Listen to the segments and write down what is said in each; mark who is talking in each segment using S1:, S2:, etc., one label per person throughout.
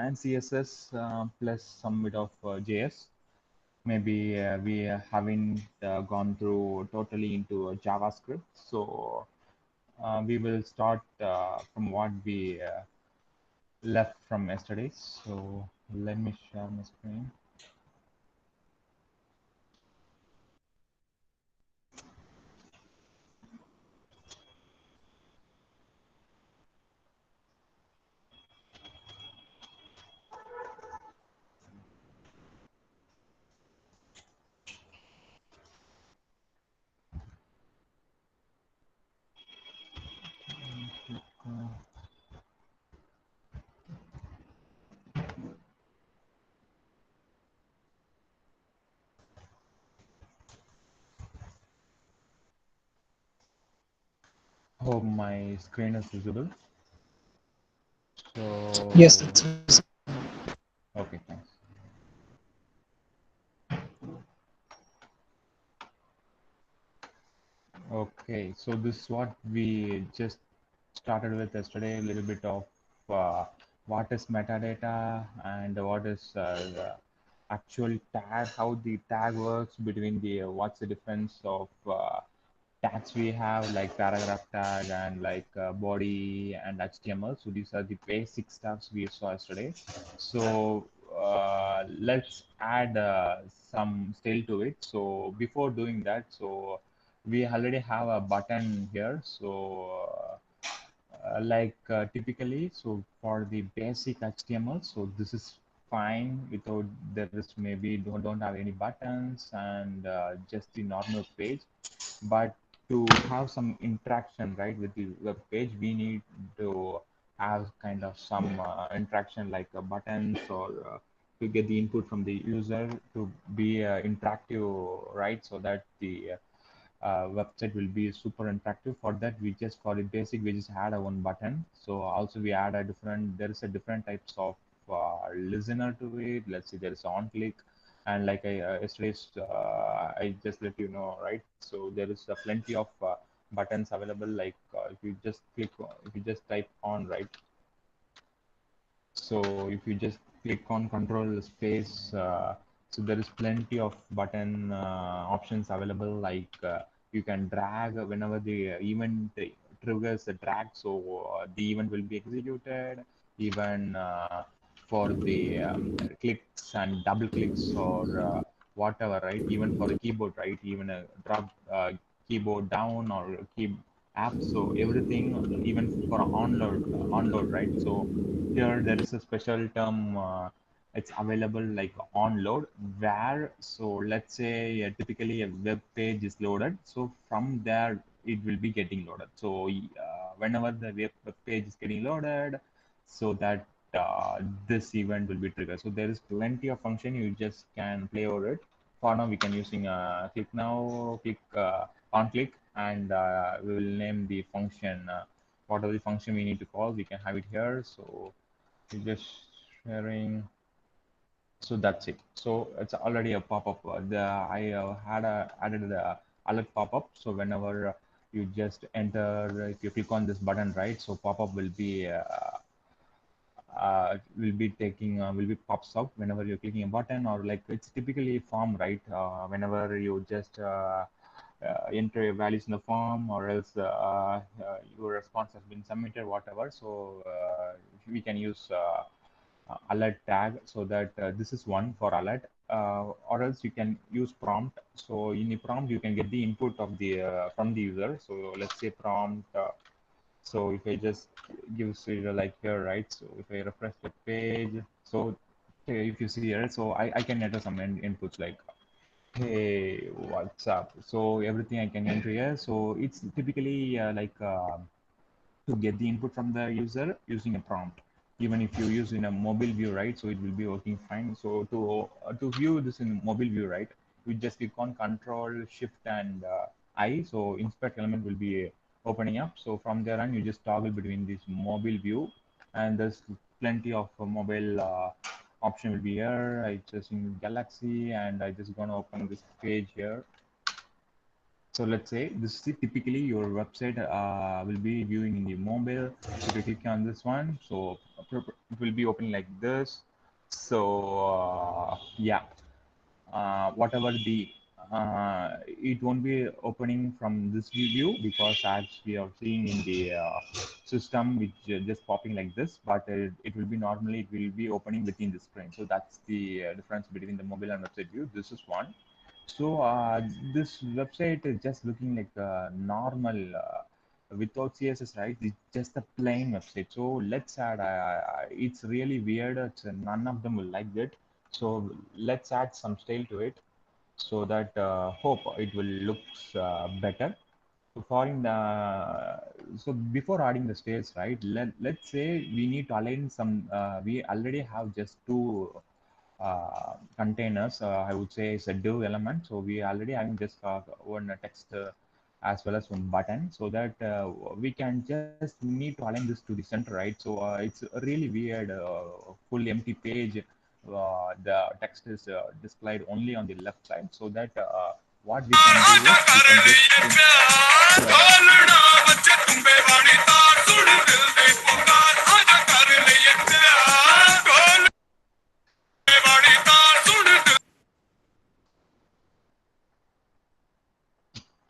S1: and CSS plus some bit of JS. Maybe we haven't gone through totally into JavaScript. So we will start from what we left from yesterday. So let me share my screen. Hope my screen is visible.
S2: Yes,
S1: So,
S2: it's
S1: okay, thanks. Okay, so this is what we just started with yesterday, a little bit of what is metadata and what is the actual tag, how the tag works between the what's the difference of tags we have like paragraph tag and like body and HTML. So these are the basic stuffs we saw yesterday. So let's add some style to it. So before doing that, so we already have a button here. So typically, so for the basic HTML, so this is fine without there is maybe don't have any buttons and just the normal page. But to have some interaction right with the web page, we need to have kind of some interaction like buttons or to get the input from the user to be interactive, right? So that the website will be super interactive. For that, we just for the basic, we just add a one button. So also we add a different, there is a different types of listener to it. Let's see, there is on click, and like I yesterday's I just let you know, right? So there is plenty of buttons available. Like if you just click, if you just type on, right? So if you just click on control space, so there is plenty of button options available. Like you can drag whenever the event triggers a drag, so the event will be executed. Even for the clicks and double clicks or whatever, right? Even for the keyboard, right? Even a drop keyboard down or key app. So everything, even for onload, right? So here there is a special term it's available like on load, where so let's say typically a web page is loaded, so from there it will be getting loaded. So whenever the web page is getting loaded, so that this event will be triggered. So there is plenty of function, you just can play over it. For now we can using click now, click on click, and we will name the function whatever the function we need to call, we can have it here. So you're just sharing. So that's it. So it's already a pop-up. The I had added the alert pop-up. So whenever you just enter, if you click on this button, right? So pop-up will be taking will be pops out whenever you're clicking a button, or like it's typically a form, right? Whenever you just enter your values in the form, or else your response has been submitted, whatever. So we can use alert tag, so that this is one for alert, or else you can use prompt. So in the prompt you can get the input of the from the user. So let's say prompt so if I just give serial like here, right? So if I refresh the page, so okay, if you see here, so I can enter some inputs like, hey, what's up? So everything I can enter here. So it's typically to get the input from the user using a prompt. Even if you use in a mobile view, right? So it will be working fine. So to view this in mobile view, right? You just click on Control Shift and I. So inspect element will be opening up. So from there on, you just toggle between this mobile view, and there's plenty of mobile option will be here. I just in Galaxy, and I just gonna open this page here. So let's say this is typically your website will be viewing in the mobile. So if you click on this one, so it will be open like this. So yeah, whatever the it won't be opening from this view because as we are seeing in the system which just popping like this, but it will be normally it will be opening within the screen. So that's the difference between the mobile and website view. This is one. So this website is just looking like a normal without CSS, right? It's just a plain website. So let's add. It's really weird. None of them will like it. So let's add some style to it so that hope it will looks better. So for in the so before adding the styles, right? Let's say we need to align some. We already have just two containers. I would say it's a div element. So we already having just one text as well as one button, so that we can just need to align this to the center, right? So it's really weird, full empty page. The text is displayed only on the left side, so that what we can do is we can just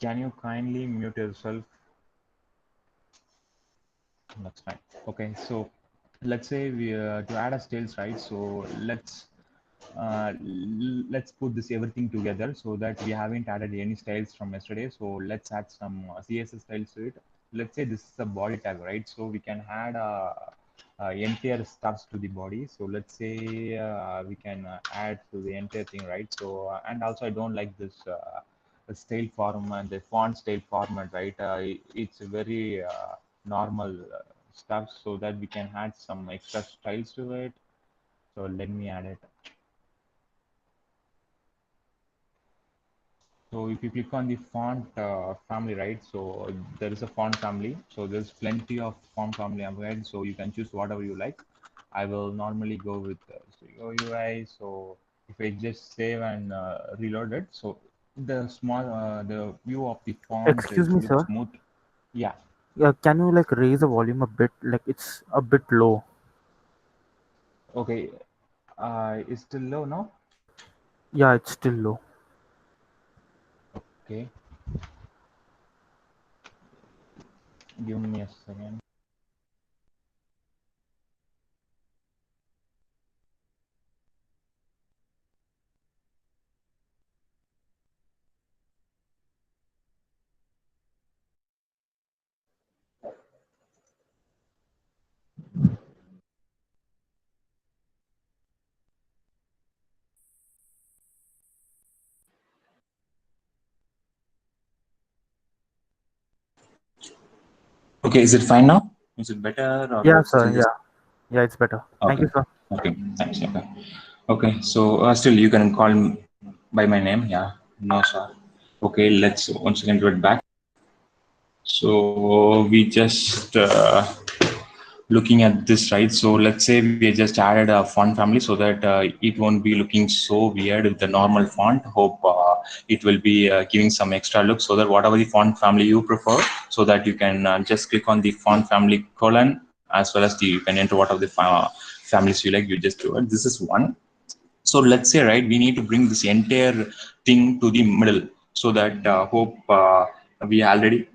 S1: can you kindly mute yourself? That's fine. Okay, so let's say we to add a styles, right? So let's put this everything together so that we haven't added any styles from yesterday. So let's add some CSS styles to it. Let's say this is a body tag, right? So we can add entire stuffs to the body. So let's say we can add to the entire thing, right? So and also I don't like this style format, the font style format, right? It's very normal stuff, so that we can add some extra styles to it. So let me add it. So if you click on the font family, right? So there is a font family. So there's plenty of font family available. So you can choose whatever you like. I will normally go with Studio UI. So if I just save and reload it, so the view of the font
S2: Excuse
S1: it
S2: me,
S1: looks
S2: sir.
S1: smooth. Yeah.
S2: Yeah, can you like raise the volume a bit? Like it's a bit low.
S1: Okay. It's still low now.
S2: Yeah, it's still low.
S1: Okay. Give me a second. Okay, is it fine now? Is it better
S2: Yeah,
S1: or
S2: sir.
S1: still this?
S2: Yeah, yeah, it's better. Thank
S1: Okay,
S2: you, sir.
S1: okay, thanks. Okay, okay. So still you can call me by my name. Yeah, no sir. Okay, let's once again do it back. So we just looking at this, right? So let's say we just added a font family so that it won't be looking so weird with the normal font. Hope it will be giving some extra look, so that whatever the font family you prefer, so that you can just click on the font family colon, as well as the you can enter whatever the families you like, you just do it. This is one. So let's say, right, we need to bring this entire thing to the middle, so that hope we already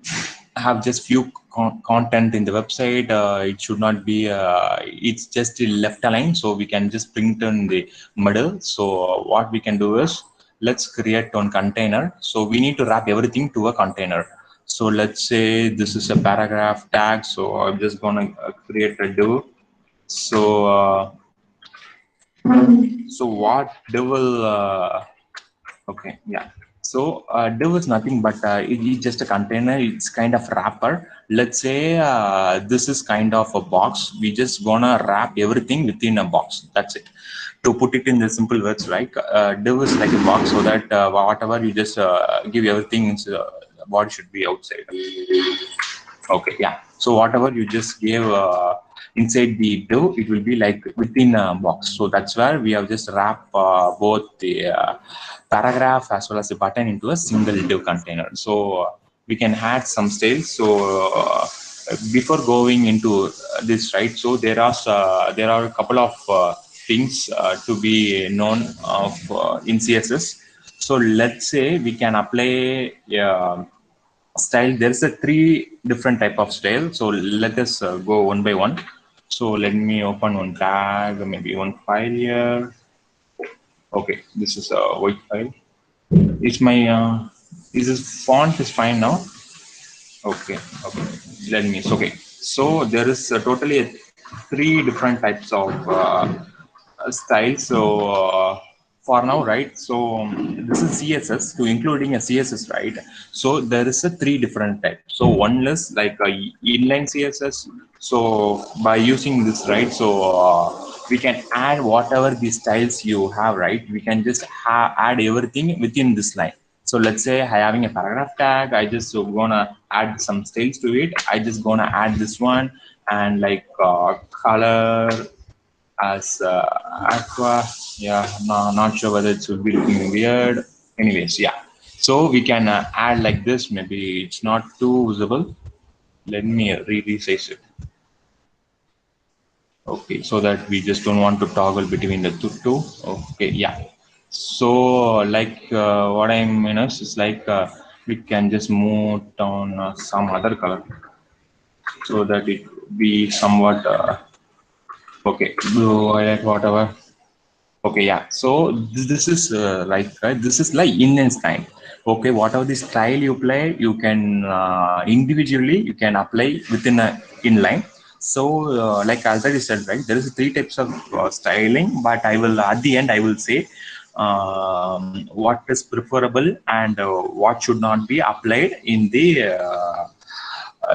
S1: have just few content in the website. It should not be it's just left aligned, so we can just bring it in the middle. So what we can do is, let's create one container. So we need to wrap everything to a container. So let's say this is a paragraph tag, so I'm just gonna create a div. So so what div will okay, yeah. So div is nothing but it is just a container. It's kind of wrapper. Let's say this is kind of a box. We just gonna wrap everything within a box. That's it. To put it in the simple words, right? Div is like a box, so that whatever you just give everything, the body should be outside. Okay, yeah. So whatever you just gave
S3: inside the div, it will be like within a box. So that's where we have just wrapped both the paragraph as well as the button into a single div container. So we can add some styles. So before going into this, right? So there are a couple of things to be known of in CSS. So let's say we can apply style. There's a three different type of style. So let us go one by one. So let me open one tag, maybe one file here. Okay, this is a white file. Is my is this font is fine now? Okay, okay. Let me. Okay, so there is totally three different types of style. So for now, right? So this is CSS, to including a CSS, right? So there is a three different types. So one is like a inline CSS. So by using this, right? So we can add whatever the styles you have, right? We can just add everything within this line. So let's say I having a paragraph tag, I just gonna add some styles to it. I just gonna add this one and like color as aqua. Yeah, no, not sure whether it will be looking weird. Anyways, yeah. So we can add like this. Maybe it's not too visible. Let me resize it. Okay, so that we just don't want to toggle between the two. Okay, yeah. So like what I'm, is like we can just move down some other color so that it be somewhat okay, blue, violet, whatever. Okay, yeah. So this is like this is like inline style. Okay, whatever the style you play, you can individually you can apply within a inline. So like I already said, right, there is three types of styling, but I will at the end I will say what is preferable and what should not be applied in the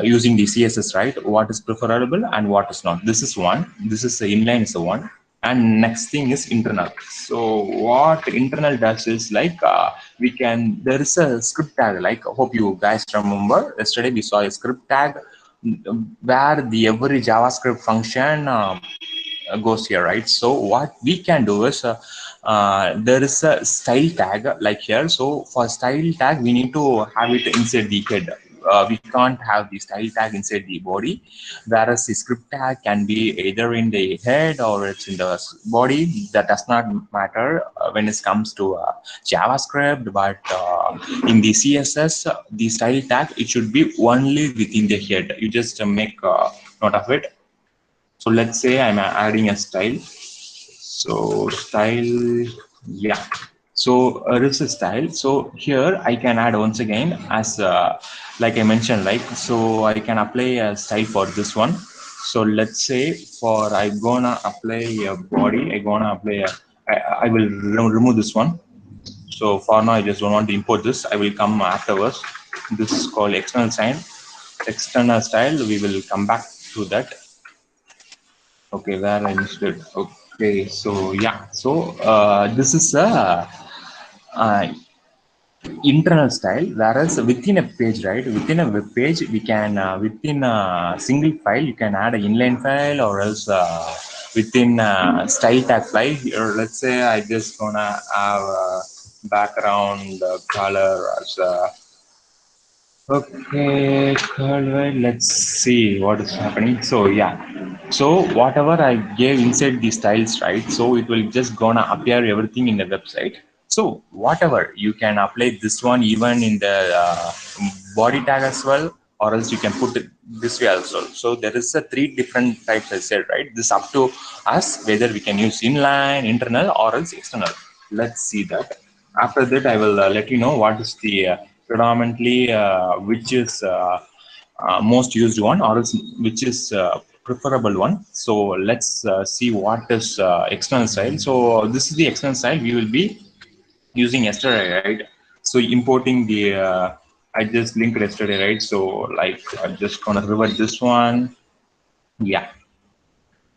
S3: using the CSS, right? What is preferable and what is not. This is one. This is the inline is the one. And next thing is internal. So what internal does is like we can, there is a script tag, like I hope you guys remember yesterday we saw a script tag where the every JavaScript function goes here, right? So what we can do is there is a style tag like here. So for style tag we need to have it inside the head. We can't have the style tag inside the body, whereas the script tag can be either in the head or it's in the body. That does not matter when it comes to JavaScript, but in the CSS the style tag, it should be only within the head. You just make note of it. So let's say I'm adding a style. So style, yeah. So this is style. So here I can add once again as like I mentioned, like, so I can apply a style for this one. So let's say for I gonna apply a body, I will remove this one. So for now I just don't want to import this. I will come afterwards. This is called external sign. External style, we will come back to that. Okay, where I missed it. Okay, so yeah, so this is a internal style, whereas within a page, right, within a web page we can within a single file you can add an inline file, or else within style tag file, or let's say I just gonna have a background color as okay, color. Let's see what is happening. So yeah, so whatever I gave inside the styles, right? So it will just gonna appear everything in the website. So whatever you can apply this one even in the body tag as well, or else you can put it this way also. So there is a three different types I said, right? This up to us whether we can use inline, internal, or else external. Let's see that. After that, I will let you know what is the predominantly which is most used one, or else which is preferable one. So let's see what is external style. So this is the external style we will be using yesterday, right? So importing the I just linked yesterday, right? So like I'm just gonna revert this one. Yeah.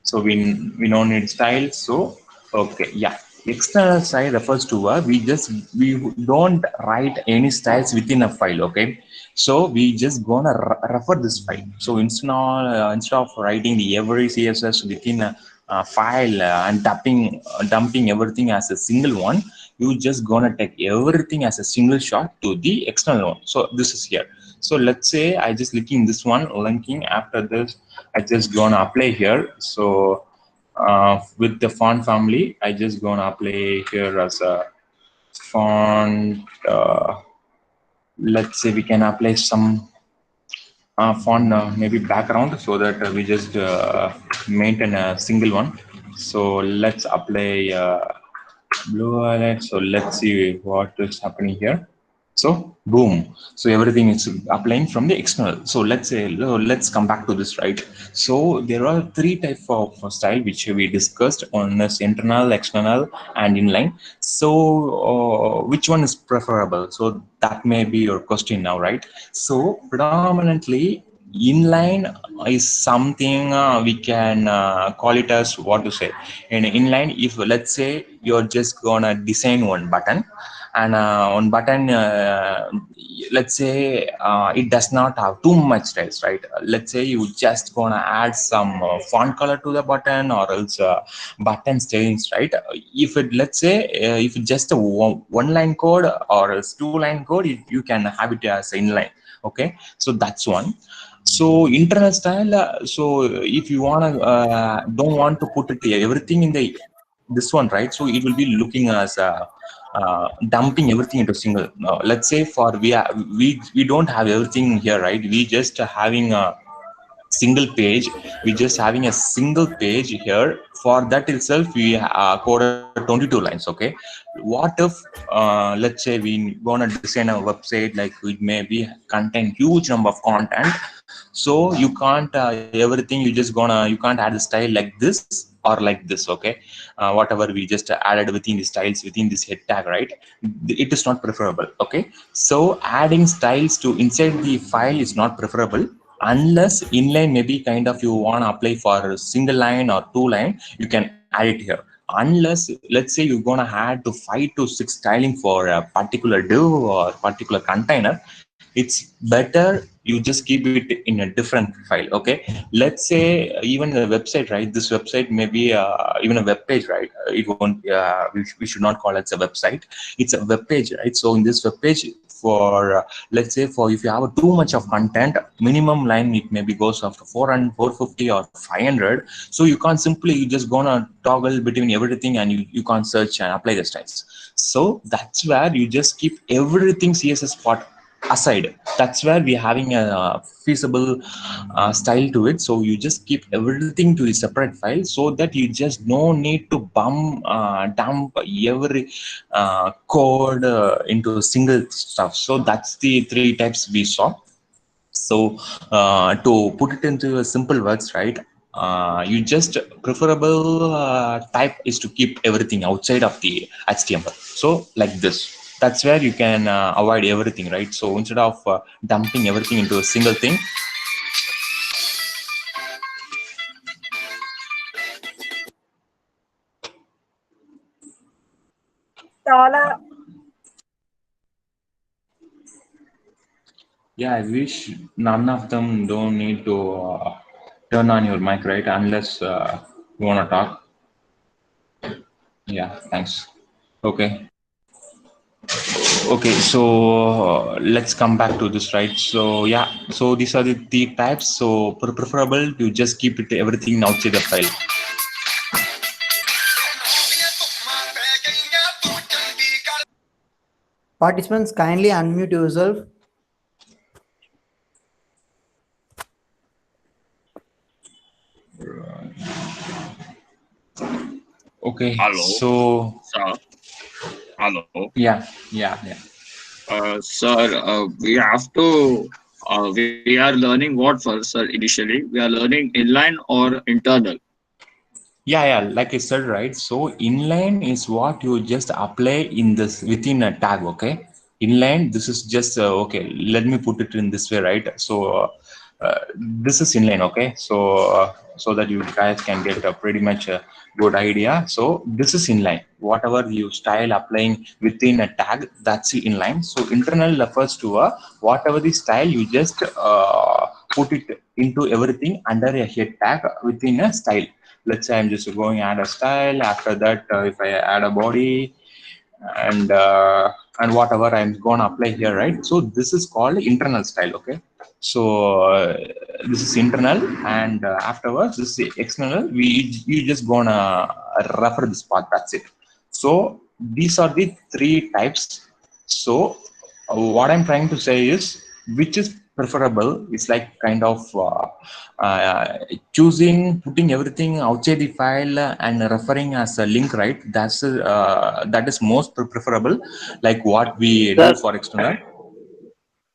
S3: So we don't need style. So okay, yeah. external style refers to we don't write any styles within a file. Okay, so we just gonna refer this file. So instead of writing the every css within a file and dumping everything as a single one, you just gonna take everything as a single shot to the external one. So this is here. So let's say I just linking this one, linking. After this I just gonna apply here. So with the font family, I just gonna apply here as a font. Let's say we can apply some font, maybe background, so that we just maintain a single one. So let's apply blue highlight. So let's see what is happening here. So boom. So everything is applying from the external. So let's say, let's come back to this, right? So there are three types of style which we discussed on this: internal, external, and inline. So which one is preferable? So that may be your question now, right? So predominantly inline is something we can call it as, what to say, in inline. If let's say you're just gonna design one button, and on button, let's say it does not have too much styles, right? Let's say you just gonna add some font color to the button, or else button styles, right? If it, let's say if it's just a one line code or a two line code, you can have it as inline. Okay, so that's one. So internal style, so if you wanna don't want to put it everything in the this one, right? So it will be looking as dumping everything into single. Let's say for we don't have everything here, right? We just having a single page. We just having a single page here. For that itself, we coded 22 lines. Okay, what if let's say we gonna design a website, like it may be contain huge number of content. So you can't everything, you can't add the style like this or like this. Okay, whatever we just added within the styles within this head tag, right? It is not preferable. Okay, so adding styles to inside the file is not preferable, unless inline maybe kind of you want to apply for a single line or two line, you can add it here. Unless let's say you're gonna add to 5 to 6 styling for a particular div or particular container, it's better you just keep it in a different file. Okay, let's say even the website, right? This website may be even a web page, right? It won't we should not call it a website, it's a web page, right? So in this web page, for let's say for if you have too much of content, minimum line it maybe goes up to 400, 450 or 500. So you can't simply, you just gonna toggle between everything, and you can't search and apply the styles. So that's where you just keep everything CSS part aside. That's where we're having a feasible style to it. So you just keep everything to a separate file, so that you just no need to dump every code into single stuff. So that's the three types we saw. So to put it into a simple words, right? You just preferable type is to keep everything outside of the HTML. So like this, that's where you can avoid everything, right? So instead of dumping everything into a single thing. Yeah, I wish none of them don't need to turn on your mic, right? Unless you want to talk. Yeah, thanks. Okay. Okay, so let's come back to this, right? So yeah, so these are the types. So preferable to just keep it everything outside the file.
S4: Participants, kindly unmute yourself.
S3: Okay.
S5: Hello.
S3: So
S5: Sir. Hello.
S3: yeah.
S5: Sir, we have to, we are learning what first, sir, initially? We are learning inline or internal?
S3: Yeah, like I said, right? So inline is what you just apply in this within a tag. Okay, inline. This is just okay. Let me put it in this way, right? So this is inline, okay? So that you guys can get a pretty much a good idea. So this is inline. Whatever you style applying within a tag, that's inline. So internal refers to whatever the style you just put it into everything under a head tag within a style. Let's say I'm just going add a style. After that, if I add a body and whatever I'm gonna apply here, right? So this is called internal style, okay? So this is internal, and afterwards this is external. You just gonna refer this part. That's it. So these are the three types. So what I'm trying to say is which is preferable. It's like kind of choosing, putting everything outside the file and referring as a link, right? That is most preferable, like what we do
S6: Sir,
S3: for external.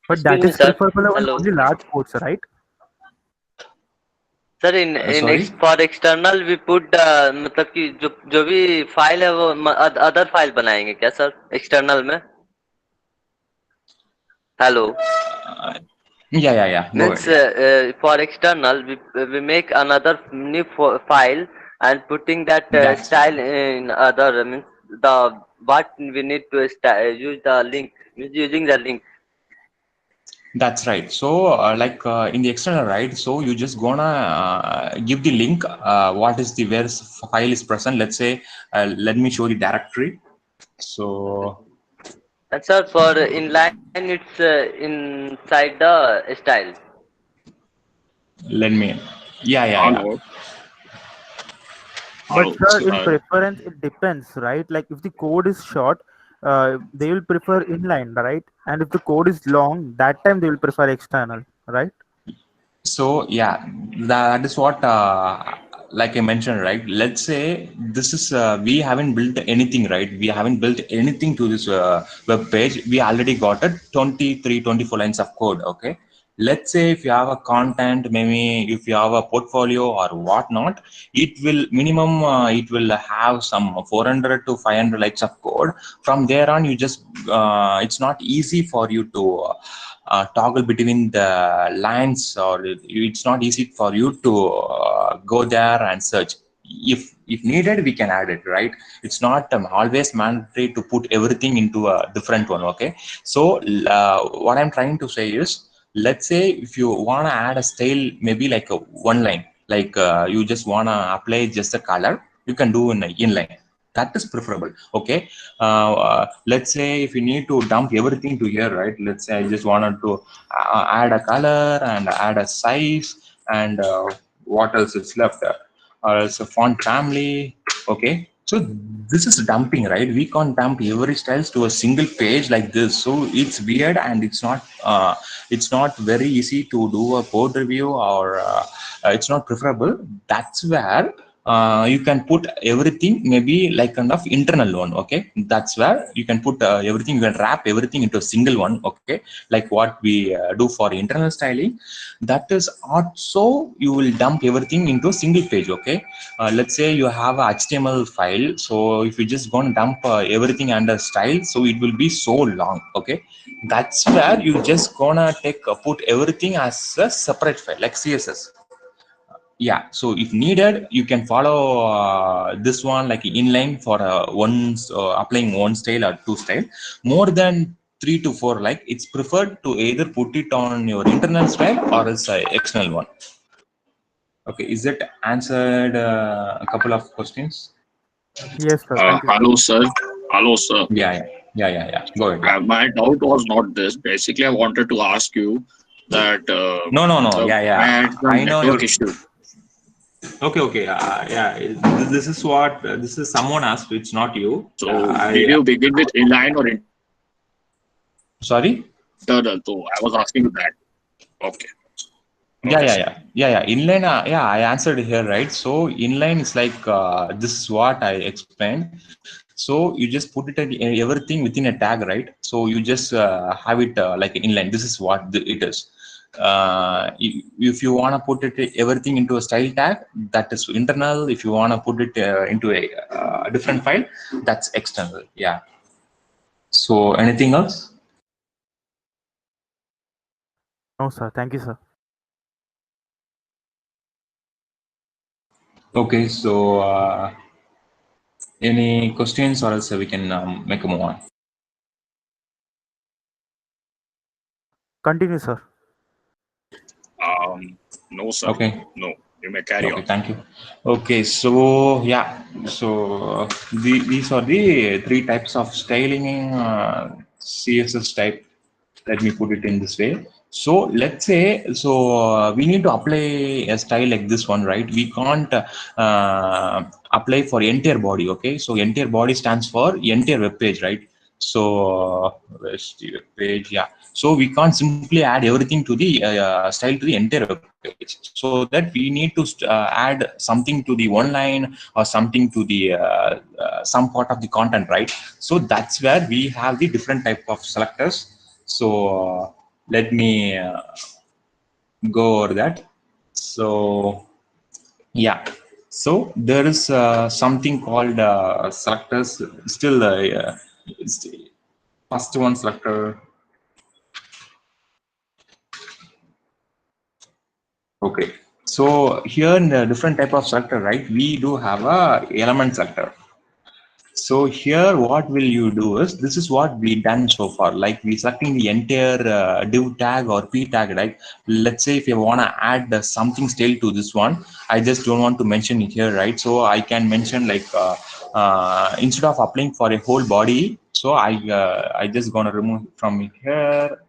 S2: But that
S6: excuse me,
S2: is
S6: sir.
S2: preferable on
S6: Hello.
S2: only large codes, right?
S6: Sir इन
S3: Sorry?
S6: For external we put मतलब कि जो भी file है वो other file बनाएंगे क्या sir external में? Hello.
S3: Yeah. Go
S6: Means
S3: ahead. Yeah.
S6: for external we make another new file and putting that
S3: That's
S6: style in other, means the what we need to use the link, means using the link.
S3: That's right. So, in the external, right? So you just gonna give the link. What is the where file is present? Let's say, let me show the directory. So
S6: And sir, for inline it's inside the style.
S3: let me. Yeah.
S5: Hello.
S2: But
S5: Hello.
S2: sir, in preference, it depends, right? Like if the code is short, they will prefer inline, right? And if the code is long, that time they will prefer external, right?
S3: So yeah, that is what like I mentioned, right? Let's say this is we haven't built anything, right? We haven't built anything to this web page. We already got a 24 lines of code. Okay. Let's say if you have a content, maybe if you have a portfolio or whatnot, it will minimum it will have some 400 to 500 lines of code. From there on, you just it's not easy for you to toggle between the lines, or it's not easy for you to go there and search. If needed, we can add it, right? It's not always mandatory to put everything into a different one, okay? So what I'm trying to say is, let's say if you want to add a style, maybe like a one line, like you just want to apply just a color, you can do in inline. That is preferable, okay? Let's say if you need to dump everything to here, right? Let's say I just wanted to add a color and add a size, and what else is left, or else a font family, okay? So this is dumping, right? We can't dump every styles to a single page like this, so it's weird, and it's not very easy to do a code review, or it's not preferable. That's where you can put everything, maybe like kind of internal one, okay? That's where you can put everything, you can wrap everything into a single one, okay? Like what we do for internal styling. That is also, you will dump everything into a single page, okay? Let's say you have a HTML file, so if you just gonna dump everything under style, so it will be so long, okay? That's where you just gonna put everything as a separate file like CSS. Yeah, so if needed, you can follow this one like inline for applying one style or two style. More than 3 to 4, like it's preferred to either put it on your internal style or else external one. Okay, is it answered a couple of questions?
S2: Yes, sir. Thank you.
S5: Hello, sir. Hello, sir.
S3: Yeah. Go ahead.
S5: My doubt was not this. Basically, I wanted to ask you that.
S3: No.
S5: I had some
S3: I know
S5: network
S3: your
S5: issue.
S3: Okay. This is what this is. Someone asked. It's not you.
S5: So, did you begin with inline or
S3: Sorry.
S5: internal? So, I was asking you that. Okay.
S3: Yeah. Inline, I answered here, right? So inline is like this is what I explained. So you just put it everything within a tag, right? So you just have it like inline. This is what it is. If you want to put it everything into a style tag, that is internal. If you want to put it into a different file, that's external. Yeah. So anything else?
S2: No, sir. Thank you, sir.
S3: Okay, so any questions, or else we can make a move on.
S2: Continue, sir.
S5: No, sir.
S3: Okay.
S5: No. You may carry
S3: Okay,
S5: on.
S3: thank you. Okay, so yeah, so these are the three types of styling in CSS type. Let me put it in this way. So let's say, we need to apply a style like this one, right? We can't apply for entire body. Okay, so entire body stands for entire web page, right? So where's the web page? Yeah. So we can't simply add everything to the style to the entire web page. So that we need to add something to the one line or something to the some part of the content, right? So that's where we have the different type of selectors. So let me go over that. So yeah, so there is something called selectors. Still, first one selector. Okay, so here in the different type of selector, right? We do have a element selector. So here, what will you do is, this is what we done so far. Like we selecting the entire div tag or p tag, right? Let's say if you want to add something still to this one, I just don't want to mention it here, right? So I can mention like instead of applying for a whole body, so I just gonna remove from it here,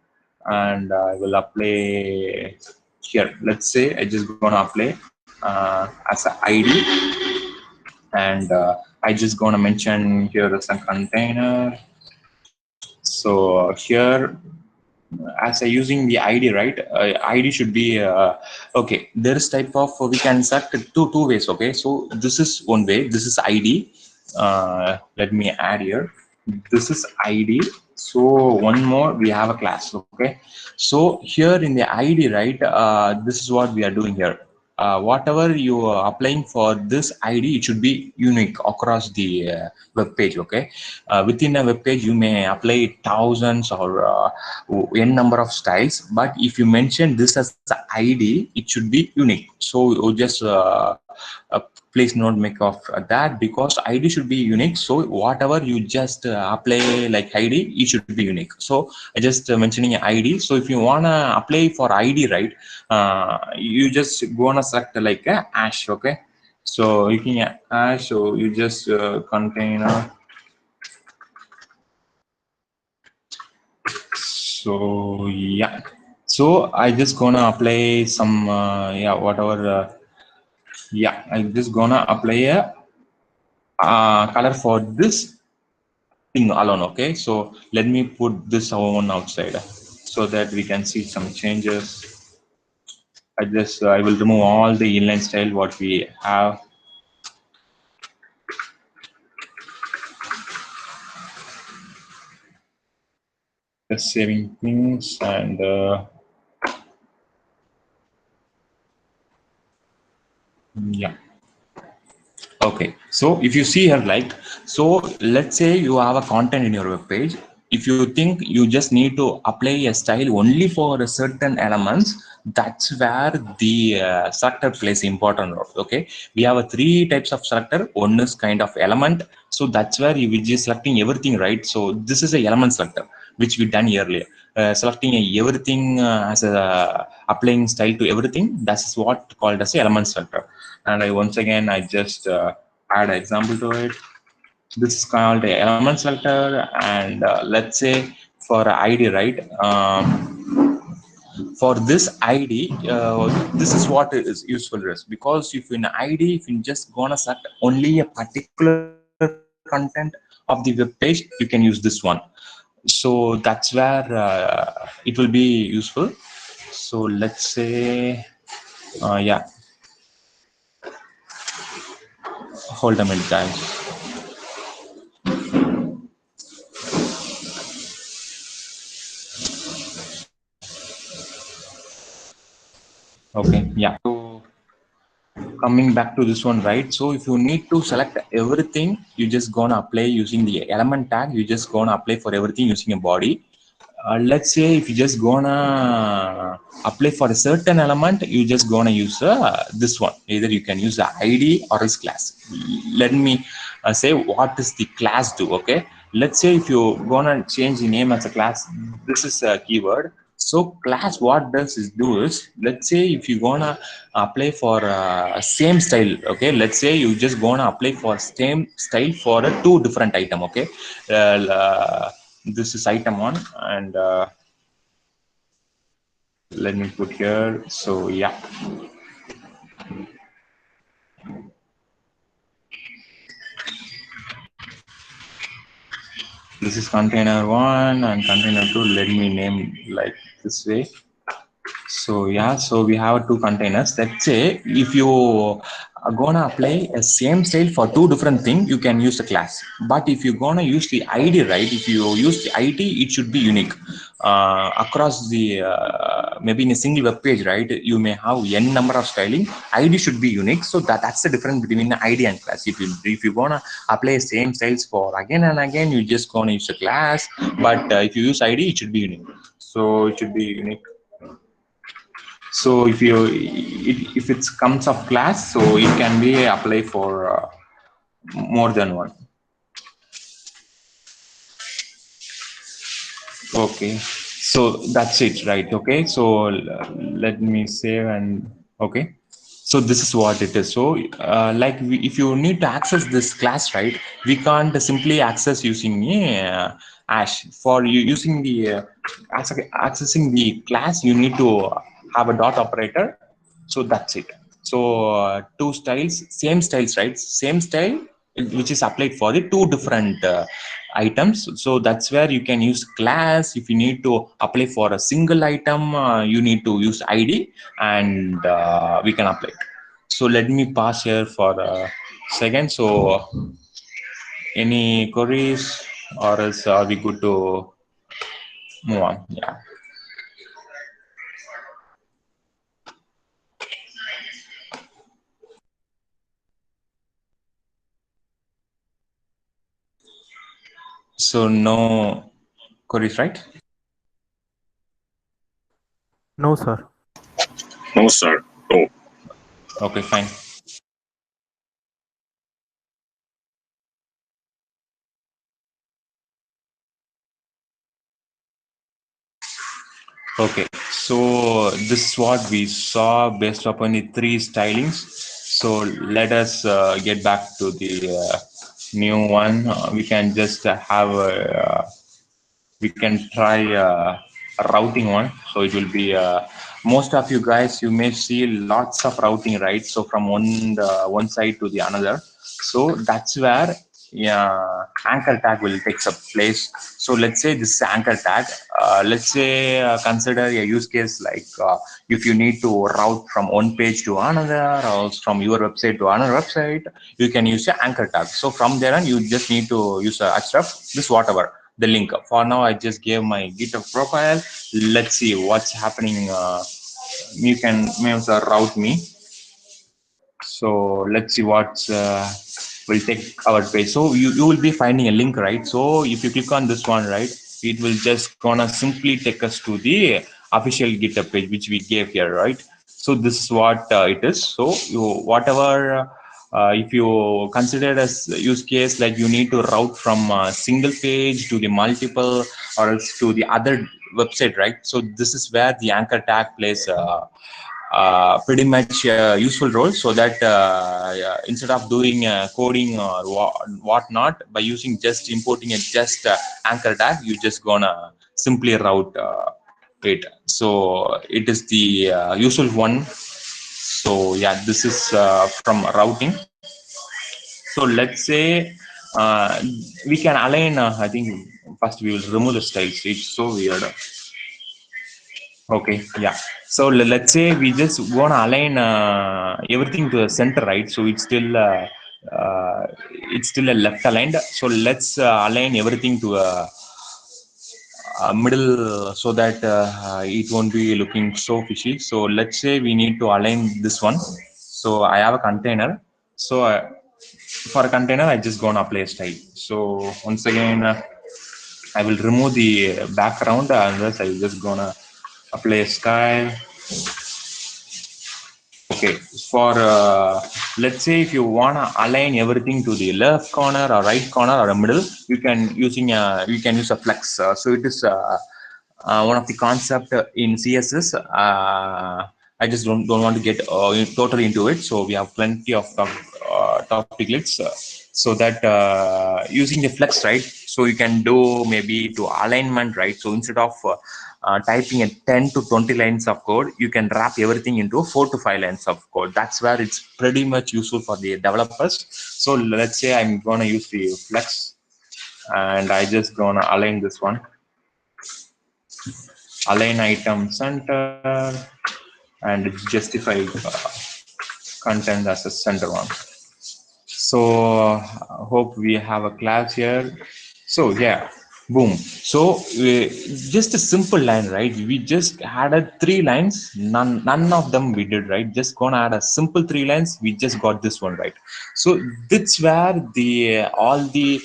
S3: and I will apply here. Let's say I just gonna apply as an ID, and I just gonna mention here as a container. So here, as I using the ID, right? ID should be okay. There is type of, we can select two ways. Okay, so this is one way. This is ID. Let me add here. This is ID. So one more, we have a class. Okay, so here in the ID, right? This is what we are doing here. Whatever you are applying for this ID, it should be unique across the web page. Okay, within a web page, you may apply thousands or n number of styles, but if you mention this as the ID, it should be unique. So you just please not make of that, because ID should be unique. So whatever you just apply like ID, it should be unique. So I just mentioning ID. So if you wanna apply for ID, right, you just gonna select like a hash. Okay, so you can hash. So you just container. So yeah, so I just gonna apply some yeah, whatever yeah, I just gonna apply a color for this thing alone. Okay, so let me put this one outside so that we can see some changes. I will remove all the inline style what we have. Just saving things, and yeah. Okay, so if you see here, like, so let's say you have a content in your web page. If you think you just need to apply a style only for a certain elements, that's where the selector plays important role. Okay, we have a three types of selector. One is kind of element, so that's where you will just selecting everything, right? So this is a element selector, which we done earlier. Selecting everything as a applying style to everything. That's what called as a element selector. And once again, I just add an example to it. This is called a element selector, and let's say for ID, right? For this ID, this is what is useful is, because if in ID, if you just gonna select only a particular content of the web page, you can use this one. So that's where it will be useful. So let's say, yeah, hold a minute, guys. Okay, yeah. So coming back to this one, right? So if you need to select everything, you just gonna apply using the element tag. You just gonna apply for everything using a body. let's say if you just gonna apply for a certain element, you just gonna use this one. Either you can use the ID or its class. Let me say what does the class do. Okay, let's say if you gonna change the name as a class, this is a keyword. So class what does is do is, let's say if you gonna apply for same style, okay, let's say you just gonna apply for same style for a two different item. Okay, this is item one, and let me put here. So yeah, this is container one and container two. Let me name like this way. So yeah, so we have two containers. Let's say if you are gonna apply a same style for two different things, you can use the class. But if you're gonna use the ID, right? If you use the ID, it should be unique across the maybe in a single web page, right? You may have n number of styling. ID should be unique. So that's the difference between the ID and class. If you gonna apply same styles for again and again, you just gonna use a class. But if you use ID, it should be unique. So it should be unique. So if if it comes of class, so it can be applied for more than one. Okay, so that's it, right? Okay, so let me save and okay. So this is what it is. So like if you need to access this class, right, we can't simply access using hash. For you using the accessing the class, you need to have a dot operator. So that's it. So two styles, same styles, right? Same style which is applied for the two different items. So that's where you can use class. If you need to apply for a single item, you need to use ID, and we can apply it. So let me pause here for a second. So any queries, or else are we good to move on? Yeah. So no queries, right?
S2: No, sir.
S5: No, sir. No.
S3: Okay, fine. Okay, so this is what we saw based upon the three stylings. So let us get back to the new one. We can just have we can try a routing one. So it will be most of you guys, you may see lots of routing, right? So from one side to the another. So that's where anchor tag will take up place. So let's say this anchor tag, let's say consider a use case like if you need to route from one page to another, or from your website to another website, you can use the anchor tag. So from there on, you just need to use a href, this whatever the link. For now, I just gave my GitHub profile. Let's see what's happening. You can maybe route me. So let's see what will take our page. So you will be finding a link, right? So if you click on this one, right, it will just gonna simply take us to the official GitHub page, which we gave here, right? So this is what it is. So whatever, if you consider as use case, like you need to route from a single page to the multiple, or else to the other website, right? So this is where the anchor tag plays pretty much useful role, so that instead of doing coding or whatnot, by using just importing a just anchor tag, you just gonna simply route it. So it is the useful one. So yeah, this is from routing. So let's say we can align. I think first we will remove the styles. It's so weird. Okay, yeah. So let's say we just want to align everything to the center, right? So it's still a left aligned. So let's align everything to a middle, so that it won't be looking so fishy. So let's say we need to align this one. So I have a container. So for a container, I just gonna apply a style. So once again. I will remove the background and thus I'm just gonna apply a style. Okay, for let's say if you wanna align everything to the left corner or right corner or the middle, you can use a flex. So it is one of the concept in CSS. I just don't want to get totally into it. So we have plenty of topics so that using the flex, right? So you can do maybe to alignment, right? So instead of typing a 10 to 20 lines of code, you can wrap everything into 4 to 5 lines of code. That's where it's pretty much useful for the developers. So let's say I'm gonna use the flex, and I just gonna align this one. Align item center and justify content as a center one. So hope we have a class here. So yeah, boom. So just a simple line, right? We just added 3 lines. None of them we did, right? Just gonna add a simple 3 lines. We just got this one right. So that's where the all the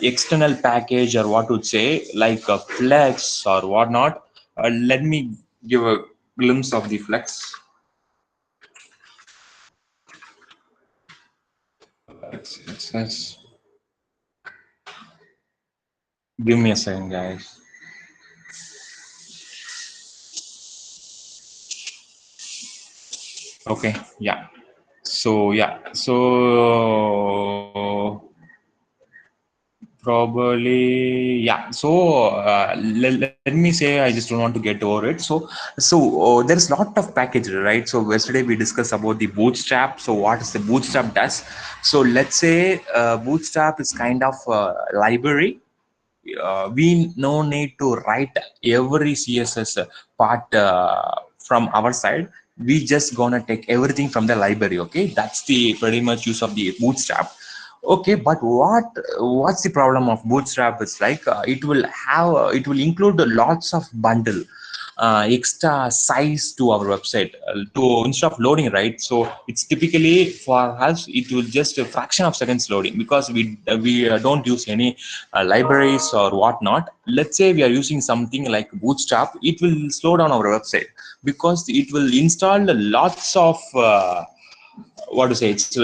S3: external package or what would say like a flex or whatnot. Let me give a glimpse of the flex. It says, give me a second, guys. Okay, yeah. So yeah, so probably yeah. So let me say I just don't want to get over it. So there's a lot of packages, right? So yesterday we discussed about the Bootstrap. So what is the Bootstrap does? So let's say Bootstrap is kind of a library. We no need to write every CSS part from our side. We just gonna take everything from the library. Okay, that's the pretty much use of the Bootstrap. Okay, but what's the problem of Bootstrap? It's like it will include lots of bundle extra size to our website to instead of loading, right? So it's typically for us it will just a fraction of seconds loading because we don't use any libraries or whatnot. Let's say we are using something like Bootstrap, it will slow down our website because it will install lots of what to say, it's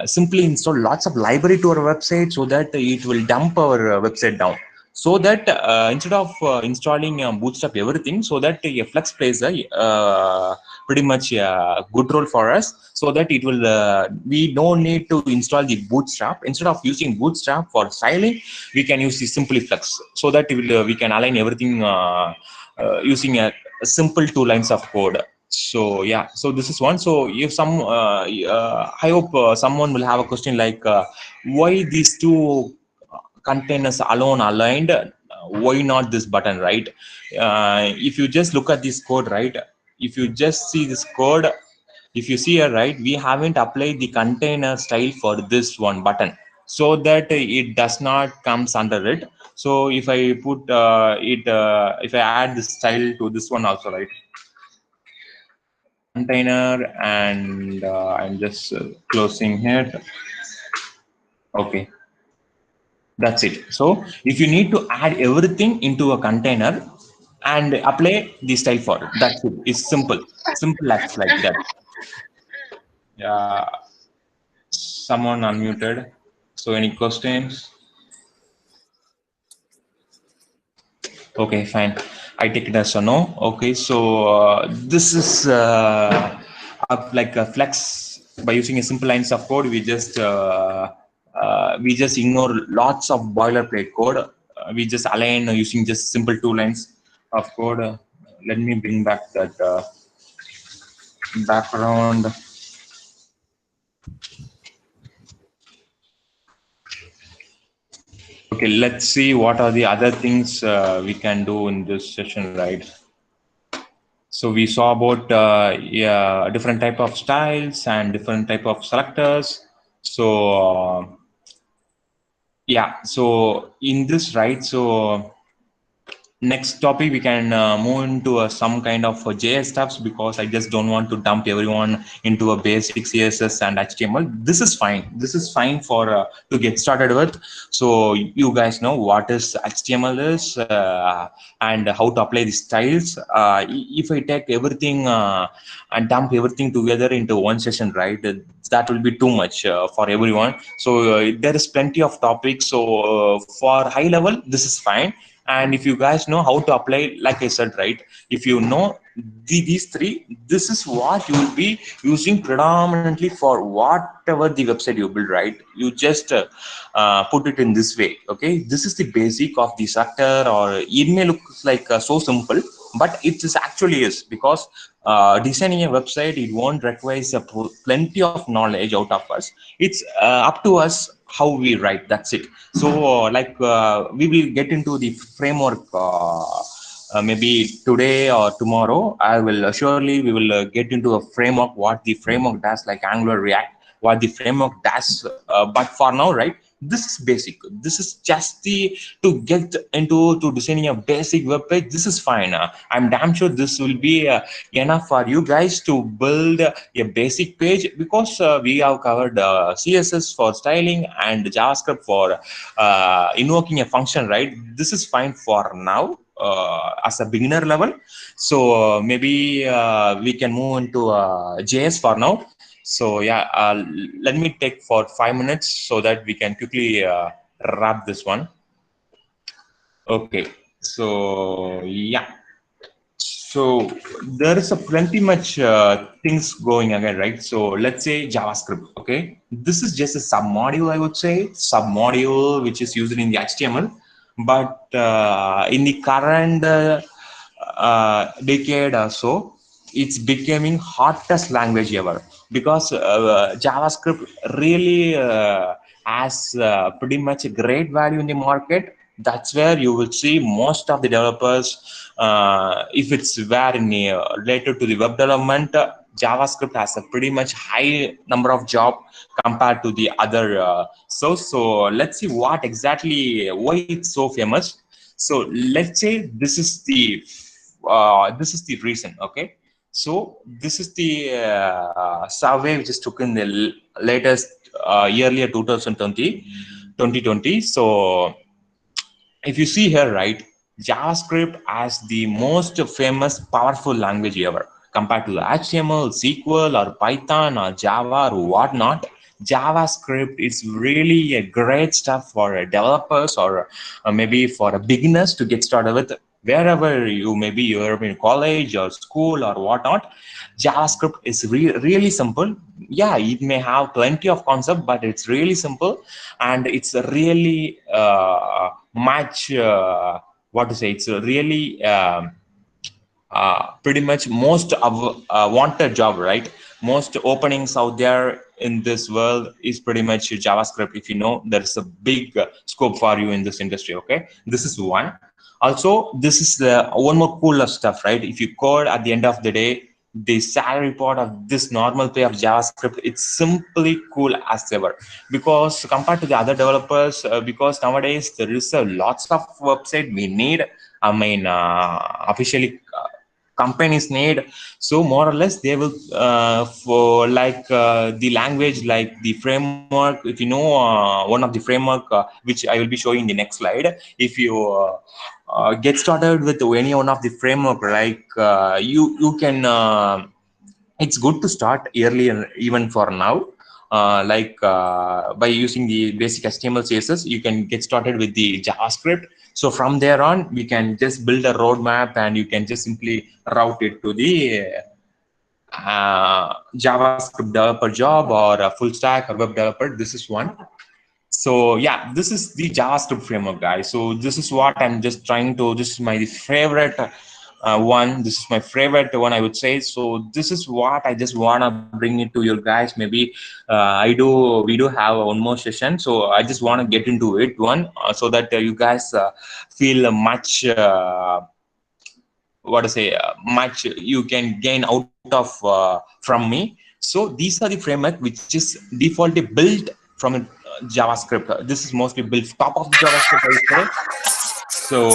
S3: simply install lots of library to our website so that it will dump our website down. So that instead of installing Bootstrap everything, so that Flex plays a pretty much a good role for us, so that it will we don't need to install the Bootstrap. Instead of using Bootstrap for styling, we can use the Simply Flex, so that we can align everything using a simple 2 lines of code. So yeah, so this is one. So if I hope someone will have a question like why these 2 containers alone aligned, why not this button, right? If you just look at this code, right, if you just see this code, if you see here, right, we haven't applied the container style for this one button, so that it does not comes under it. So if I put if I add this style to this one also, right, container, and I'm just closing here. Okay, that's it. So if you need to add everything into a container and apply the style for it, that's it. It's simple as like that. Yeah, someone unmuted. So any questions? Okay, fine. I take it as a no. Okay, so this is like a Flex. By using a simple lines of code, we just ignore lots of boilerplate code. We just align using just simple 2 lines of code. Let me bring back that background. Okay, let's see what are the other things we can do in this session, right? So we saw about yeah, different type of styles and different type of selectors. So yeah, so in this, right, so next topic we can move into some kind of JS stuffs, because I just don't want to dump everyone into a basic CSS and HTML. This is fine. This is fine for to get started with. So you guys know what is HTML is and how to apply the styles. If I take everything and dump everything together into one session, right, that will be too much for everyone. So there is plenty of topics. So for high level, this is fine. And if you guys know how to apply, like I said, right, if you know these three, this is what you will be using predominantly for whatever the website you build, right? You just put it in this way. Okay, this is the basic of the sector, or it may look like so simple, but it is actually is, because designing a website, it won't require plenty of knowledge out of us. It's up to us how we write. That's it. So we will get into the framework maybe today or tomorrow. We will get into a framework, what the framework does, like Angular, React, what the framework does. But for now, right, this is basic. This is just to get into to designing a basic web page. This is fine. I'm damn sure this will be enough for you guys to build a basic page, because we have covered CSS for styling and JavaScript for invoking a function, right? This is fine for now as a beginner level. So maybe we can move into JS for now. So yeah, let me take for 5 minutes so that we can quickly wrap this one. Okay, so yeah. So there is a plenty much things going again, right? So let's say JavaScript. Okay, this is just a submodule, I would say, submodule which is used in the HTML. But in the current decade or so, it's becoming hottest language ever, because JavaScript really has pretty much a great value in the market. That's where you will see most of the developers, if it's where in related to the web development, JavaScript has a pretty much high number of job compared to the other so let's see what exactly, why it's so famous. So let's say this is the reason. Okay, so this is the survey which is took in the latest yearly 2020. So if you see here, right, JavaScript as the most famous powerful language ever compared to HTML, SQL, or Python, or Java, or whatnot. JavaScript is really a great stuff for developers, or maybe for beginners to get started with. Wherever you maybe you're in college or school or whatnot, JavaScript is really simple. Yeah, it may have plenty of concept, but it's really simple, and it's really much what to say. It's really pretty much most of wanted job, right? Most openings out there in this world is pretty much JavaScript. If you know, there's a big scope for you in this industry. Okay, this is one. Also, this is the one more cooler stuff, right? If you code at the end of the day, the salary part of this normal pay of JavaScript, it's simply cool as ever, because compared to the other developers, because nowadays there is lots of website we need. I mean, officially companies need. So more or less they will for like the language, like the framework. If you know one of the framework which I will be showing in the next slide, if you get started with any one of the framework, like you can it's good to start early, and even for now, by using the basic HTML CSS, you can get started with the JavaScript. So from there on, we can just build a roadmap, and you can just simply route it to the JavaScript developer job, or a full stack or web developer. This is one. So yeah, this is the JavaScript framework, guys. So this is what I'm just trying to, this is my favorite one. This is my favorite one, I would say. So this is what I just want to bring it to you guys. Maybe we do have one more session. So I just want to get into it so that you guys feel much, what to say, much you can gain out of from me. So these are the framework which is defaultly built from JavaScript. This is mostly built top of the JavaScript, I would say. So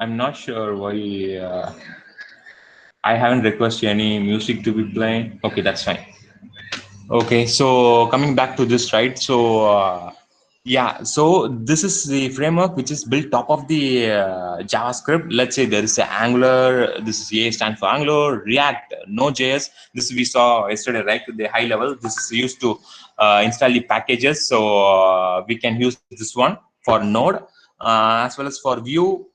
S3: I'm not sure why I haven't requested any music to be playing. Okay, that's fine. Okay, so coming back to this, right? So yeah, so this is the framework which is built top of the JavaScript. Let's say there is a Angular. This is A stand for Angular, React, Node.js. This we saw yesterday, right? The high level. This is used to install the packages. So we can use this one for Node as well as for Vue.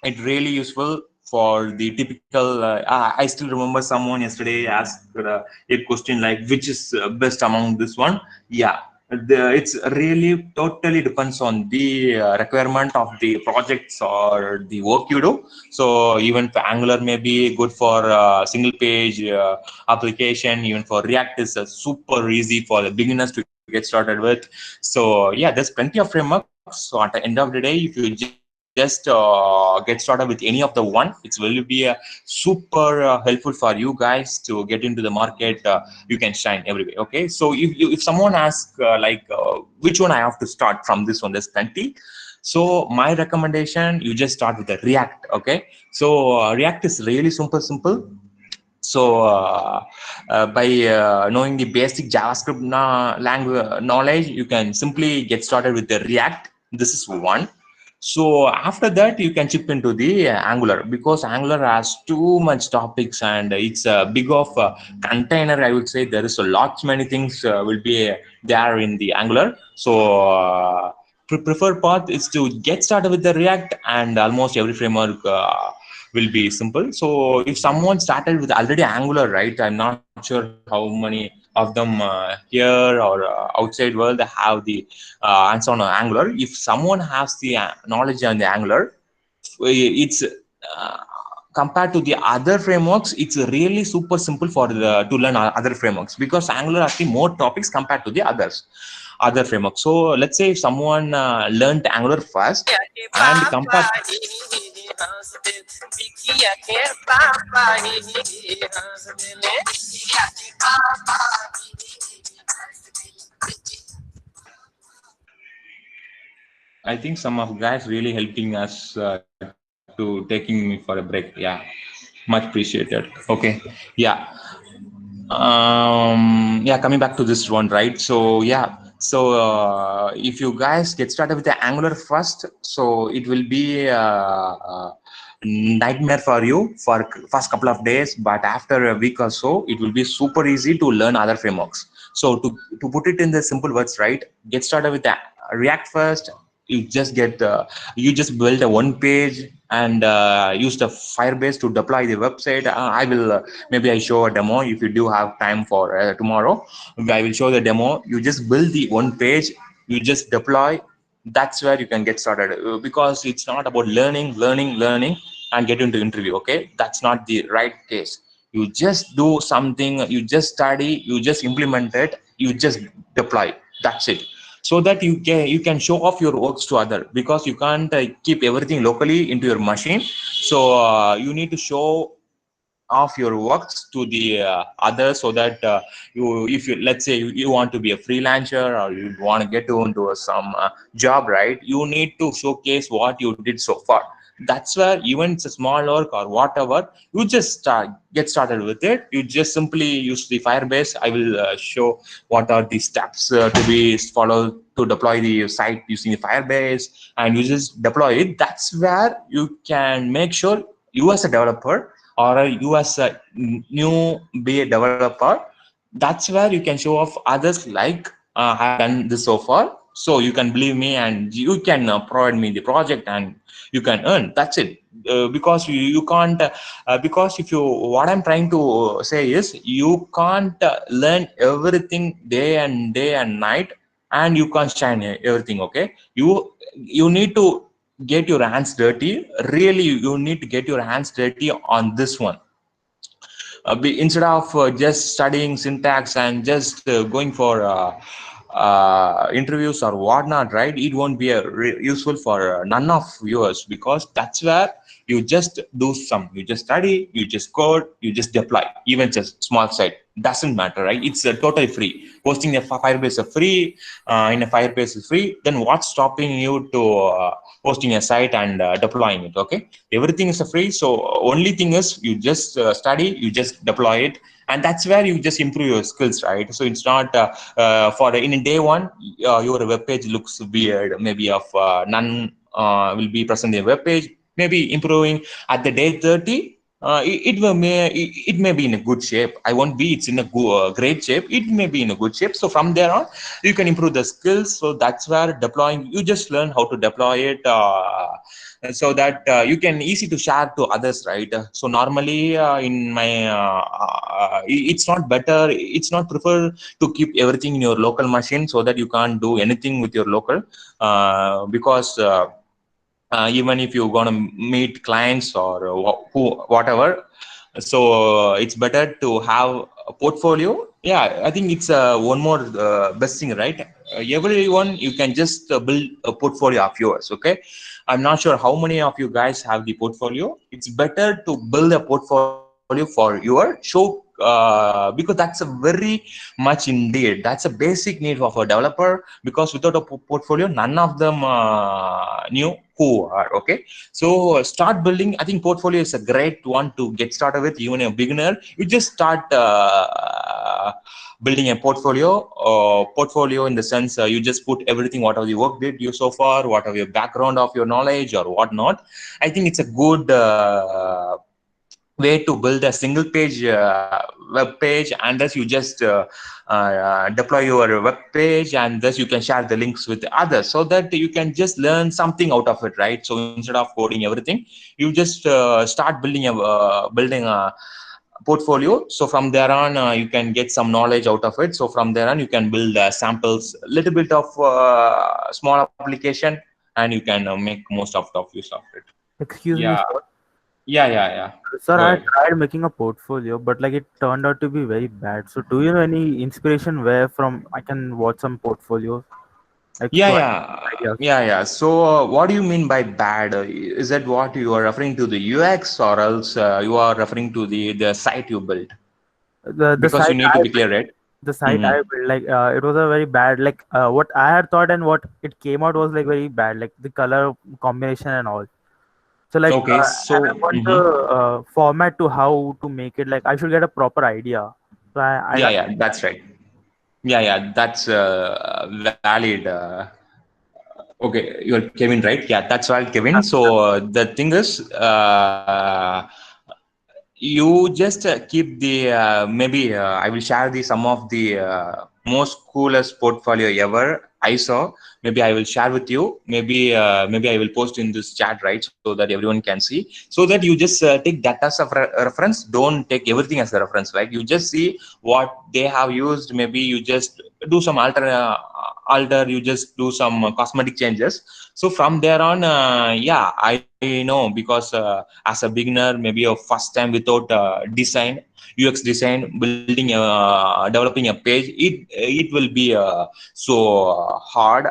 S3: It really useful for the typical I still remember someone yesterday asked a question like which is best among this one. Yeah, it's really totally depends on the requirement of the projects or the work you do. So even for Angular may be good for single page application. Even for React is super easy for the beginners to get started with. So yeah, there's plenty of frameworks. So at the end of the day, if you just get started with any of the one, it will be super helpful for you guys to get into the market. You can shine everywhere. Okay, so if someone asks which one I have to start from, this one, there's plenty. So my recommendation, you just start with the React. Okay, so React is really simple. So by knowing the basic JavaScript language knowledge, you can simply get started with the React. This is one. So after that, you can chip into the Angular, because Angular has too much topics and it's a big of a container. I would say there is a lot many things will be there in the Angular. So preferred path is to get started with the React, and almost every framework will be simple. So if someone started with already Angular, right? I'm not sure how many of them here or outside world have the answer on Angular. If someone has the knowledge on the Angular, it's compared to the other frameworks, it's really super simple for to learn other frameworks, because Angular has the more topics compared to the other frameworks. So let's say if someone learned Angular first and compared. I think some of guys really helping us to taking me for a break. Yeah, much appreciated. Okay, yeah. Yeah, coming back to this one, right? So yeah, so if you guys get started with the Angular first, so it will be nightmare for you for first couple of days, but after a week or so, it will be super easy to learn other frameworks. So to put it in the simple words, right? Get started with the React first. You just build a one page and use the Firebase to deploy the website. I will maybe I show a demo if you do have time for tomorrow. I will show the demo. You just build the one page, you just deploy. That's where you can get started, because it's not about learning and get into interview. Okay, that's not the right case. You just do something, you just study, you just implement it, you just deploy. That's it. So that you can show off your works to other, because you can't keep everything locally into your machine. So you need to show off your works to the others, so that if you, let's say you want to be a freelancer or you want to get into some job, right? You need to showcase what you did so far. That's where even it's a small work or whatever, you just get started with it. You just simply use the Firebase. I will show what are the steps to be followed to deploy the site using the Firebase, and you just deploy it. That's where you can make sure you as a developer or you as a new BA developer, that's where you can show off others like I have done this so far. So you can believe me and you can provide me the project and you can earn. That's it. Because you can't because if you, what I'm trying to say is, you can't learn everything day and night, and you can't shine everything. Okay, you need to get your hands dirty. Really, you need to get your hands dirty on this one. Instead of just studying syntax and just going for interviews or whatnot, right? It won't be useful for none of viewers, because that's where You just do some, you just study, you just code, you just deploy, even just small site, doesn't matter, right? It's totally free. Hosting a Firebase is free, in a Firebase is free. Then what's stopping you to hosting a site and deploying it? Okay, everything is free. So only thing is you just study, you just deploy it, and that's where you just improve your skills, right? So it's not for in day one your web page looks weird, maybe of none will be present in the web page, maybe improving at the day 30. It may be in a good shape. I won't be it's in a great shape. It may be in a good shape. So from there on you can improve the skills. So that's where deploying, you just learn how to deploy it, so that you can easy to share to others, right? So normally in my it's not better, it's not prefer to keep everything in your local machine, so that you can't do anything with your local, because even if you're going to meet clients or whatever, so it's better to have a portfolio. Yeah, I think it's one more best thing, right? Everyone, you can just build a portfolio of yours. Okay, I'm not sure how many of you guys have the portfolio. It's better to build a portfolio for your show, because that's a very much indeed, that's a basic need of a developer, because without a portfolio none of them knew who are. Okay, so start building. I think portfolio is a great one to get started with. Even a beginner, you just start building a portfolio in the sense, you just put everything, what have you work did you so far, what are your background of your knowledge or whatnot. I think it's a good way to build a single page web page, and thus you just deploy your web page, and thus you can share the links with others, so that you can just learn something out of it, right? So instead of coding everything, you just start building a portfolio. So from there on you can get some knowledge out of it. So from there on you can build samples, little bit of small application, and you can make most of use of it.
S2: Excuse me,
S3: Yeah,
S2: sir.
S3: yeah.
S2: Sir,
S3: Go
S2: I
S3: ahead.
S2: tried making a portfolio, but like it turned out to be very bad. So, do you know any inspiration where from I can watch some portfolios? Like,
S3: Yeah,
S2: so I
S3: yeah,
S2: have ideas.
S3: yeah. So, what do you mean by bad? Is that what you are referring to the UX, or else you are referring to the site you built?
S2: The
S3: Because you
S2: site
S3: need to
S2: I
S3: be clear, right?
S2: the site
S3: Hmm.
S2: I built, like it was a very bad. Like what I had thought and what it came out was like very bad. Like the color combination and all. So like,
S3: Okay,
S2: and I
S3: so
S2: want the format to how to make it. Like I should get a proper idea. So I
S3: yeah, that's right. Yeah, that's valid. Okay, you're Kevin, right? Yeah, that's valid, Kevin. So the thing is, you just keep the maybe I will share the some of the most coolest portfolio ever I saw. Maybe I will share with you. Maybe I will post in this chat, right, so that everyone can see. So that you just take that as a reference. Don't take everything as a reference. Like you just see what they have used. Maybe you just do some alter. You just do some cosmetic changes. So from there on, yeah, I know, because as a beginner, maybe a first time without design, UX design, building developing a page, it will be so hard.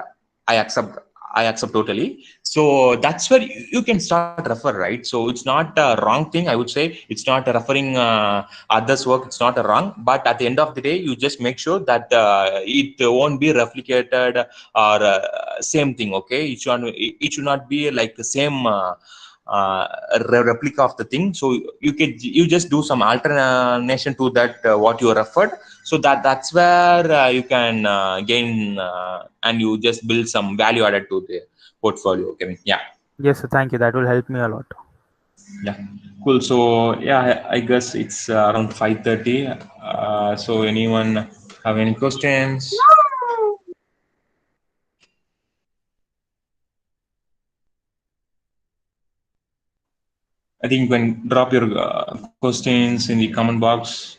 S3: I accept. I accept totally. So that's where you can start refer, right? So it's not a wrong thing. I would say it's not referring others' work. It's not a wrong. But at the end of the day, you just make sure that it won't be replicated or same thing. Okay, it should not be like the same uh, replica of the thing. So you just do some alternation to that what you referred, so that's where you can gain and you just build some value added to the portfolio. Okay, yeah.
S2: yes, sir, thank you. That will help me a lot.
S3: Yeah, cool. So yeah, I guess it's around 5:30. So anyone have any questions? I think you can drop your questions in the comment box.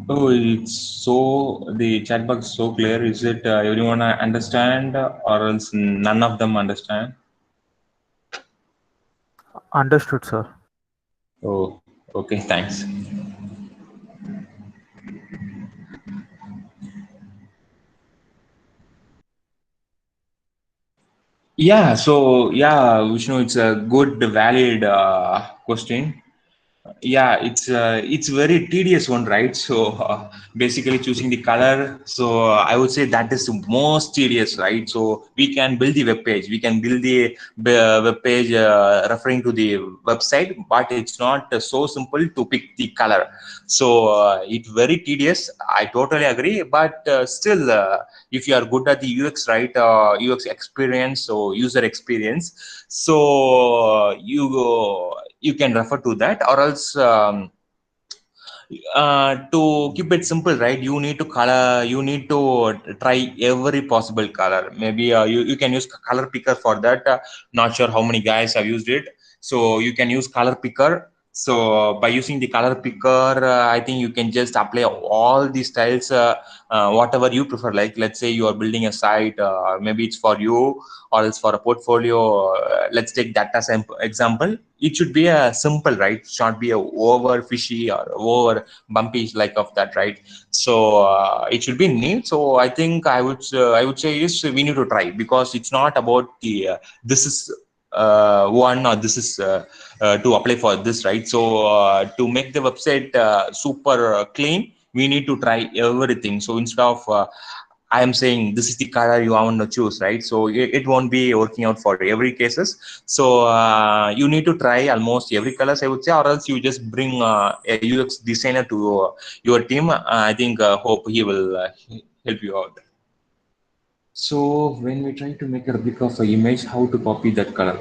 S3: Oh, it's so the chat box is so clear. Is it everyone understand or else none of them understand?
S2: Understood, sir.
S3: Oh, okay, thanks. Yeah, Vishnu, it's a good, valid question. Yeah, it's very tedious one, right? So basically choosing the color. So I would say that is the most tedious, right? So we can build the web page, we can build the web page referring to the website, but it's not so simple to pick the color. So it's very tedious. I totally agree, but still, if you are good at the UX, right, UX experience, so user experience, so you can refer to that, or else to keep it simple, right, you need to color, you need to try every possible color. Maybe you can use color picker for that. Not sure how many guys have used it, so you can use color picker. So by using the color picker, I think you can just apply all the styles, whatever you prefer. Like, let's say you are building a site, maybe it's for you or else for a portfolio. Let's take that as an example. It should be a simple, right? It should not be a over fishy or over bumpy like of that, right? So it should be neat. So I think I would say is we need to try, because it's not about the this is one or this is to apply for this, right? So to make the website super clean, we need to try everything. So instead of I am saying this is the color you want to choose, right? So it won't be working out for every cases. So you need to try almost every colors, I would say, or else you just bring a UX designer to your team. I think hope he will help you out. So when we try to make a replica of an image, how to copy that color?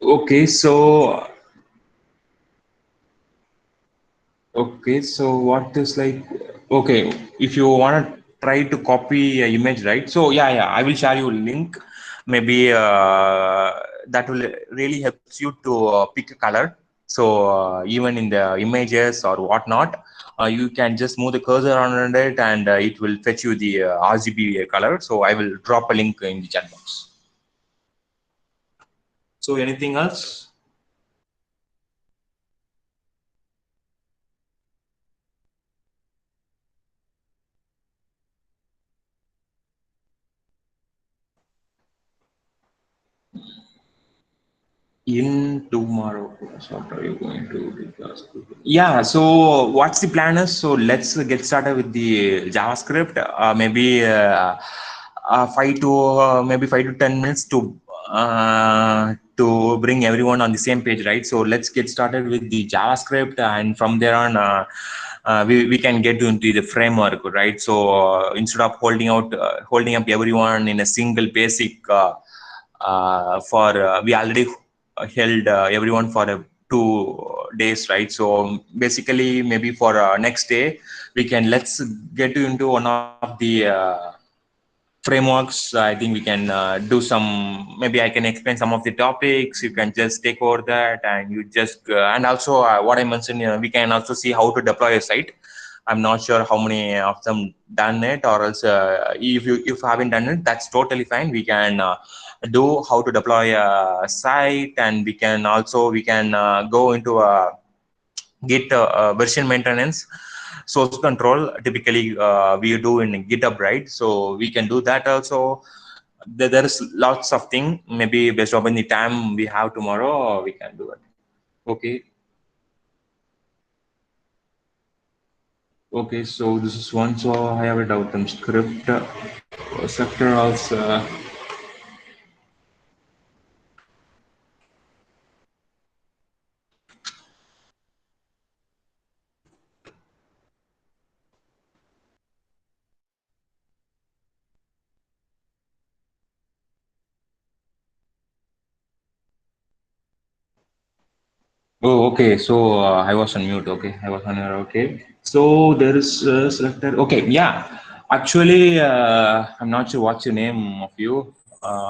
S3: Okay, so what is like, okay, if you want to try to copy an image, right? So yeah, I will share you a link. Maybe that will really helps you to pick a color. So even in the images or whatnot, you can just move the cursor on it, and it will fetch you the RGB color. So I will drop a link in the chat box. So anything else? In tomorrow class, what are you going to discuss? Yeah, so what's the plan is, so let's get started with the JavaScript. Maybe 5 to 10 minutes to bring everyone on the same page, right? So let's get started with the JavaScript, and from there on we can get into the framework, right? So instead of holding up everyone in a single basic for we already held everyone for 2 days, right? So basically maybe for next day we can, let's get into one of the frameworks. I think we can do some, maybe I can explain some of the topics, you can just take over that, and you just and also what I mentioned, we can also see how to deploy a site. I'm not sure how many of them done it, or else if you haven't done it, that's totally fine. We can do how to deploy a site, and we can go into a Git version maintenance, source control. Typically, we do in GitHub, right? So we can do that also. There is lots of things. Maybe based on the time we have tomorrow, we can do it. Okay. Okay, so this is one. So I have a doubt on script. Sector also. Oh, okay. So I was on mute. Okay, I was on mute. Okay. So there is selected. Okay, yeah. Actually, I'm not sure what's your name of you.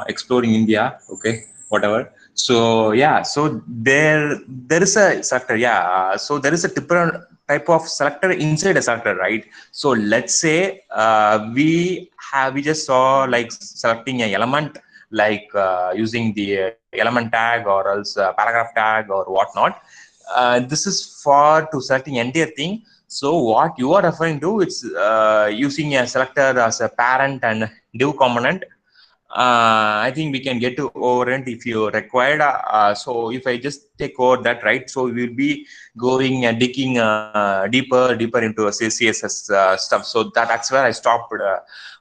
S3: Exploring India. Okay, whatever. So yeah, so there is a selector. Yeah, so there is a different type of selector inside a selector, right? So let's say we just saw like selecting a element, like using the element tag or else paragraph tag or whatnot. This is for to selecting entire thing. So what you are referring to, it's using a selector as a parent and div component. I think we can get to over it if you required. So if I just take over that, right? So we will be going and digging deeper into CSS stuff. So that's where I stopped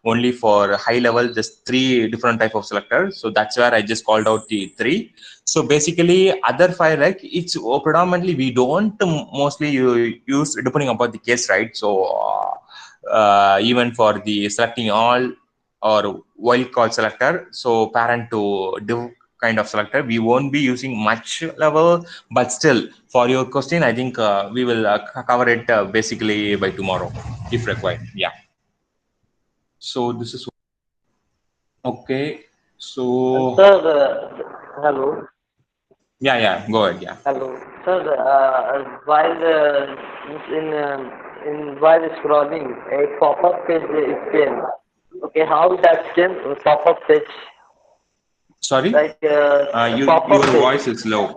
S3: only for high level, just 3 different type of selectors. So that's where I just called out the 3. So basically, other 5, like it's predominantly we don't mostly use depending upon the case, right? So even for the selecting all or wildcard selector, so parent to div kind of selector, we won't be using much level, but still for your question, I think we will cover it basically by tomorrow if required. Yeah. So this is okay. So
S6: Sir, hello.
S3: yeah, go ahead. Yeah.
S6: Hello. Sir, while scrolling, a pop-up page is came. Okay, how that came? Pop-up page,
S3: Sorry,
S6: like
S3: your
S6: pop-up page.
S3: voice is low.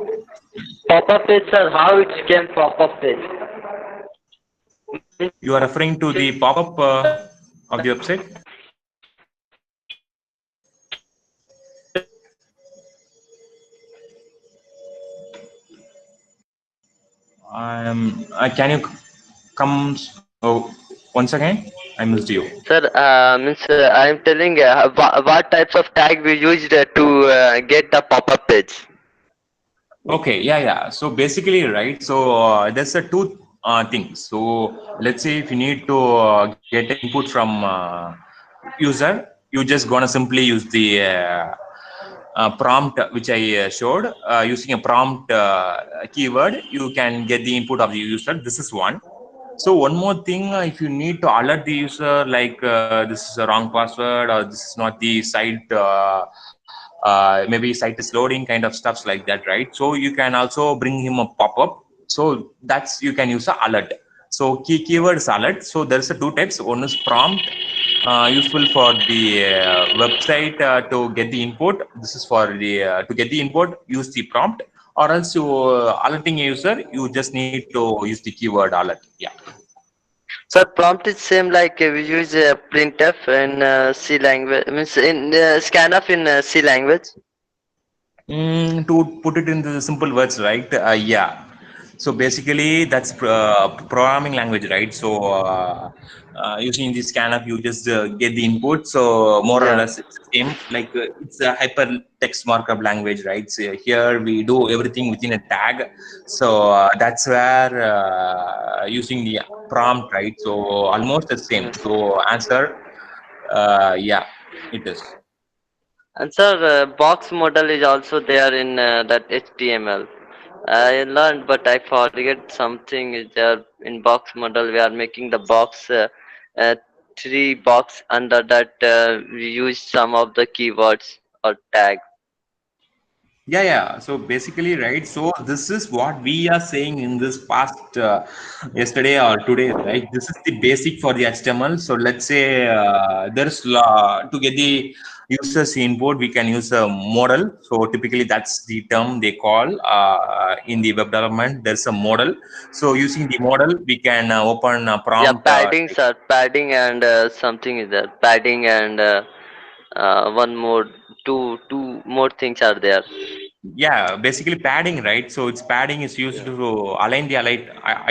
S6: Pop-up page, sir. How it came pop-up page?
S3: You are referring to the pop-up of the website. Can you come? Oh, once again, I missed you.
S6: Sir, I am telling what types of tag we used to get the pop-up page.
S3: Okay, yeah. So basically, right. So there's a two things. So let's say if you need to get input from user, you just gonna simply use the prompt which I showed. Using a prompt keyword, you can get the input of the user. This is one. So one more thing, if you need to alert the user, like this is a wrong password or this is not the site, maybe site is loading, kind of stuffs like that, right? So you can also bring him a pop-up. So that's you can use a alert. So keyword is alert. So there's a 2 types. One is prompt, useful for the website to get the input. This is for the to get the input, use the prompt, or else you alerting a user, you just need to use the keyword alert. Yeah.
S6: Sir, prompt is same like we use printf in C language, means in scanf in C language.
S3: To put it into simple words, right? Yeah. So basically, that's programming language, right? So using this scanf, you just get the input. So more or
S6: Yeah.
S3: less, it's the same. Like it's a hypertext markup language, right? So here we do everything within a tag. So that's where using the prompt, right? So almost the same. So answer, yeah, it is.
S6: And sir, box model is also there in that HTML. I learned, but I forget something is there in box model. We are making the box, 3 box. Under that, we use some of the keywords or tag.
S3: Yeah. So basically, right. So this is what we are saying in this past yesterday or today, right? This is the basic for the HTML. So let's say there's to get the users input, we can use a model. So typically, that's the term they call in the web development. There's a model. So using the model, we can open a
S6: Yeah,
S3: prompt.
S6: padding, sir. Padding and something is there. Padding and one more, two more things are there.
S3: Yeah, basically padding, right? So it's padding is used to align the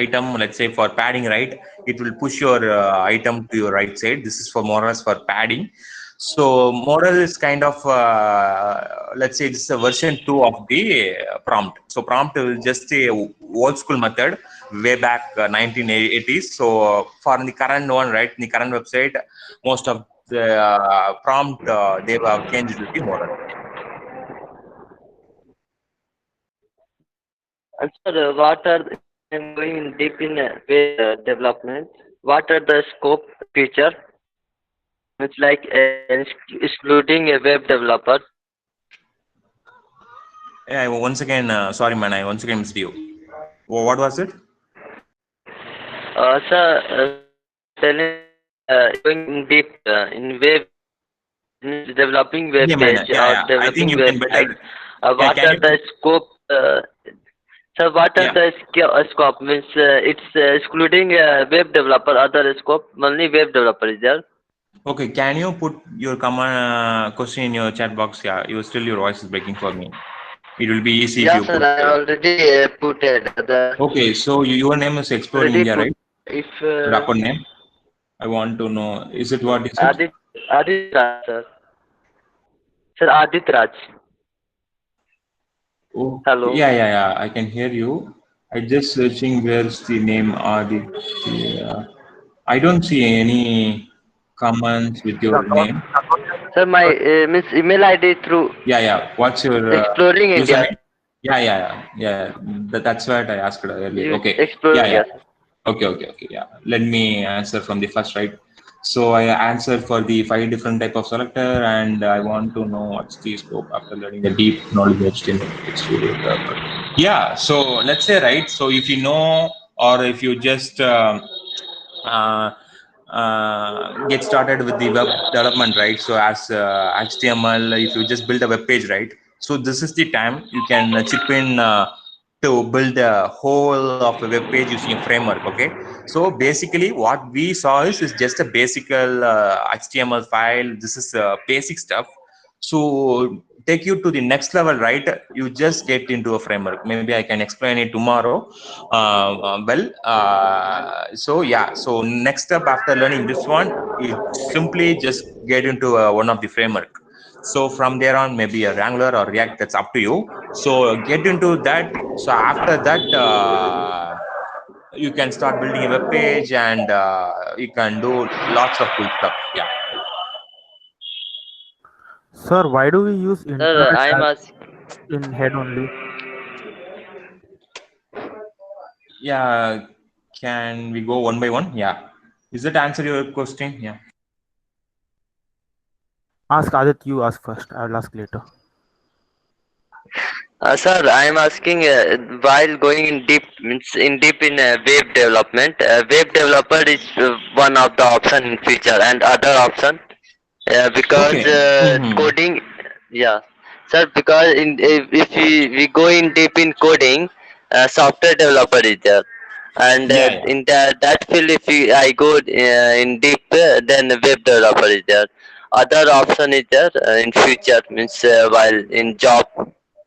S3: item. Let's say for padding, right, it will push your item to your right side. This is for more or less for padding. So model is kind of let's say this is a version 2 of the prompt. So prompt is just a old school method way back 1980s. So for the current one, right, in the current website, most of the prompt they have changed to the model.
S6: And sir, what are I'm going deep in web development? What are the scope feature? It's like excluding a web developer.
S3: Yeah, once again, sorry, man. I once again missed you. What was it?
S6: Sir, telling going deep in web, developing web
S3: Yeah, man.
S6: page
S3: Yeah,
S6: or
S3: yeah. I think
S6: developing
S3: you can
S6: website.
S3: better. Yeah,
S6: What
S3: can
S6: are
S3: you
S6: the
S3: put?
S6: scope? Sir, what are
S3: Yeah.
S6: the scope? Means it's excluding web developer. Other scope only web developer is there.
S3: Okay, can you put your command question in your chat box? Yeah, your voice is breaking for me. It will be easy if
S6: Yeah,
S3: you
S6: sir.
S3: put
S6: I
S3: it.
S6: already put it.
S3: Okay, so your name is Explore
S6: Already
S3: India,
S6: put.
S3: right?
S6: If
S3: Your account name. I want to know. Is it what is it?
S6: Adit Raj, sir. Sir, Adit Raj.
S3: Oh,
S6: Hello.
S3: yeah, yeah, yeah. I can hear you. I just searching where's the name Aditya. I don't see any comments with
S2: His
S3: your
S2: account,
S3: name.
S6: Sir, my Miss email ID through
S3: Yeah, yeah. What's your
S6: Exploring India.
S3: username? Yeah, yeah, yeah. Yeah. That's what I asked earlier.
S6: You
S3: Okay.
S6: Exploring
S3: Yeah, yeah.
S6: India, sir.
S3: Okay, okay, okay. Yeah. Let me answer from the first, right? So I answered for the 5 different type of selector, and I want to know what's the scope after learning the deep knowledge HTML. Yeah. So let's say, right. So if you know, or if you just uh, get started with the web development, right? So as HTML, if you just build a web page, right? So this is the time you can chip in to build a whole of a web page using a framework. Okay, so basically what we saw is just a basic HTML file. This is basic stuff. So take you to the next level, right? You just get into a framework. Maybe I can explain it tomorrow. So yeah, so next step after learning this one is simply just get into one of the framework. So from there on, maybe a Wrangler or React, that's up to you. So get into that. So after that, you can start building a web page, and you can do lots of cool stuff. Yeah.
S2: sir, why do we use
S6: Sir,
S2: internal
S6: I'm
S2: tags
S6: asking.
S2: in head only?
S3: Yeah. Can we go one by one? Yeah. Is that answer your question? Yeah.
S2: Ask Adit, you ask first. I will ask later.
S6: Sir, I am asking while going in deep means in deep in web development. Web developer is one of the option in future and other option because
S3: Okay. Mm-hmm.
S6: coding. Yeah, sir. Because if we go in deep in coding, software developer is there, and
S3: Yeah, yeah.
S6: in that field I go in deep, then web developer is there. Other option is there in future means while in job.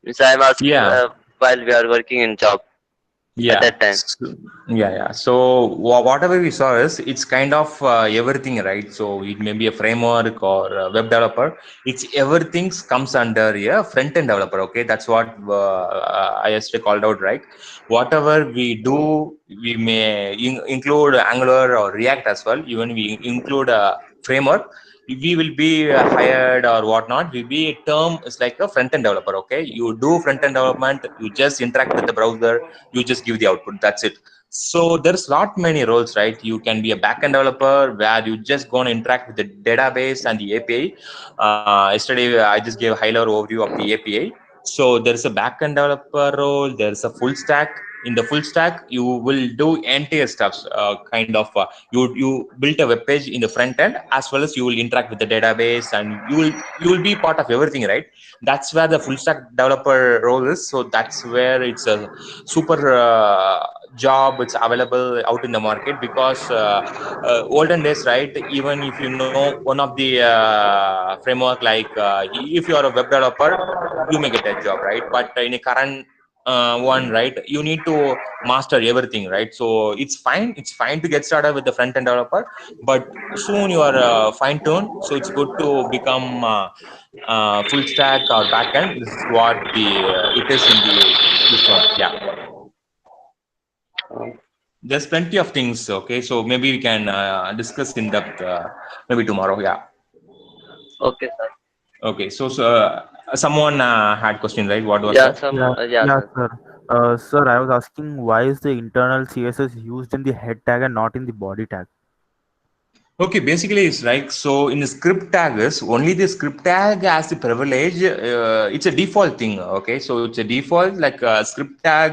S6: Means I am asking
S3: Yeah.
S6: while we are working in job at
S3: Yeah.
S6: that time.
S3: Yeah, yeah. So whatever we saw is it's kind of everything, right? So it may be a framework or a web developer. It's everything comes under a front end developer. Okay, that's what I just called out, right? Whatever we do, we may include Angular or React as well. Even we include a framework, we will be hired or whatnot. We be a term is like a front end developer. Okay, you do front end development. You just interact with the browser, you just give the output, that's it. So there's lot many roles, right? You can be a backend developer where you just going to interact with the database and the API. Yesterday I just gave a high level overview of the API. So there's a backend developer role, there's a full stack. In the full stack you will do entire stuff, kind of you build a web page in the front end, as well as you will interact with the database, and you will be part of everything, right? That's where the full stack developer role is. So that's where it's a super job, it's available out in the market, because olden days, right? Even if you know one of the framework, like if you are a web developer, you may get a job, right? But in a current one, right, you need to master everything, right? So it's fine to get started with the front end developer, but soon you are fine tuned, so it's good to become full stack or backend. This is what the it is in the this one. Yeah, there's plenty of things. Okay, so maybe we can discuss in depth maybe tomorrow. Yeah.
S6: Okay, sir.
S3: Okay. So someone had question, right? What was
S6: Yeah,
S3: that?
S6: some yeah,
S2: Yeah,
S6: sir.
S2: sir. Sir, I was asking why is the internal CSS used in the head tag and not in the body tag?
S3: Okay, basically it's like, so in the script tags, only the script tag has the privilege. It's a default thing. Okay, so it's a default, like a script tag.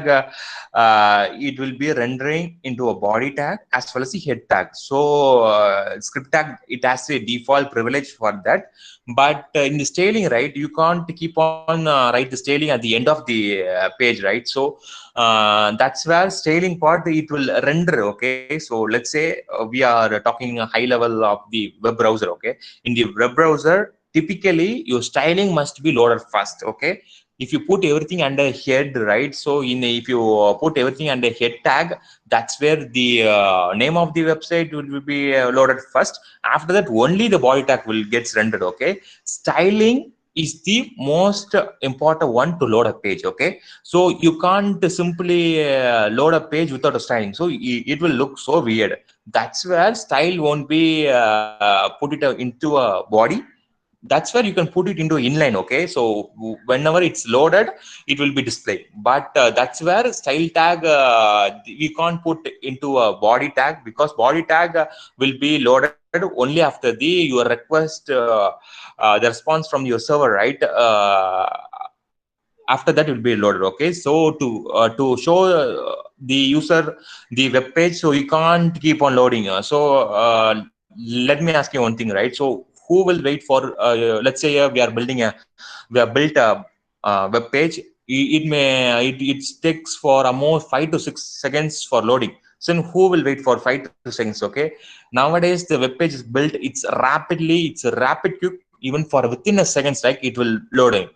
S3: It will be rendering into a body tag as well as the head tag. So script tag, it has a default privilege for that. But in the styling, right, you can't keep on write the styling at the end of the page, right? So that's where styling part it will render. Okay, so let's say we are talking a high level of the web browser. Okay, in the web browser, typically your styling must be loaded first. Okay, if you put everything under head, right, so if you put everything under head tag, that's where the name of the website will be loaded first. After that, only the body tag will get rendered. Okay, styling is the most important one to load a page. Okay, so you can't simply load a page without a styling, so it will look so weird. That's where style won't be put it into a body. That's where you can put it into inline. Okay, so whenever it's loaded, it will be displayed. But that's where style tag we can't put into a body tag, because body tag will be loaded only after the your request, the response from your server, right? After that it will be loaded. Okay, so to show the user the web page, so you can't keep on loading. Let me ask you one thing, right? So who will wait for let's say we have built a web page. It takes for almost 5 to 6 seconds for loading. So who will wait for 5 to 6 seconds? Okay, nowadays the web page is built, it's a rapid quick, even for within a seconds, like it will loaded.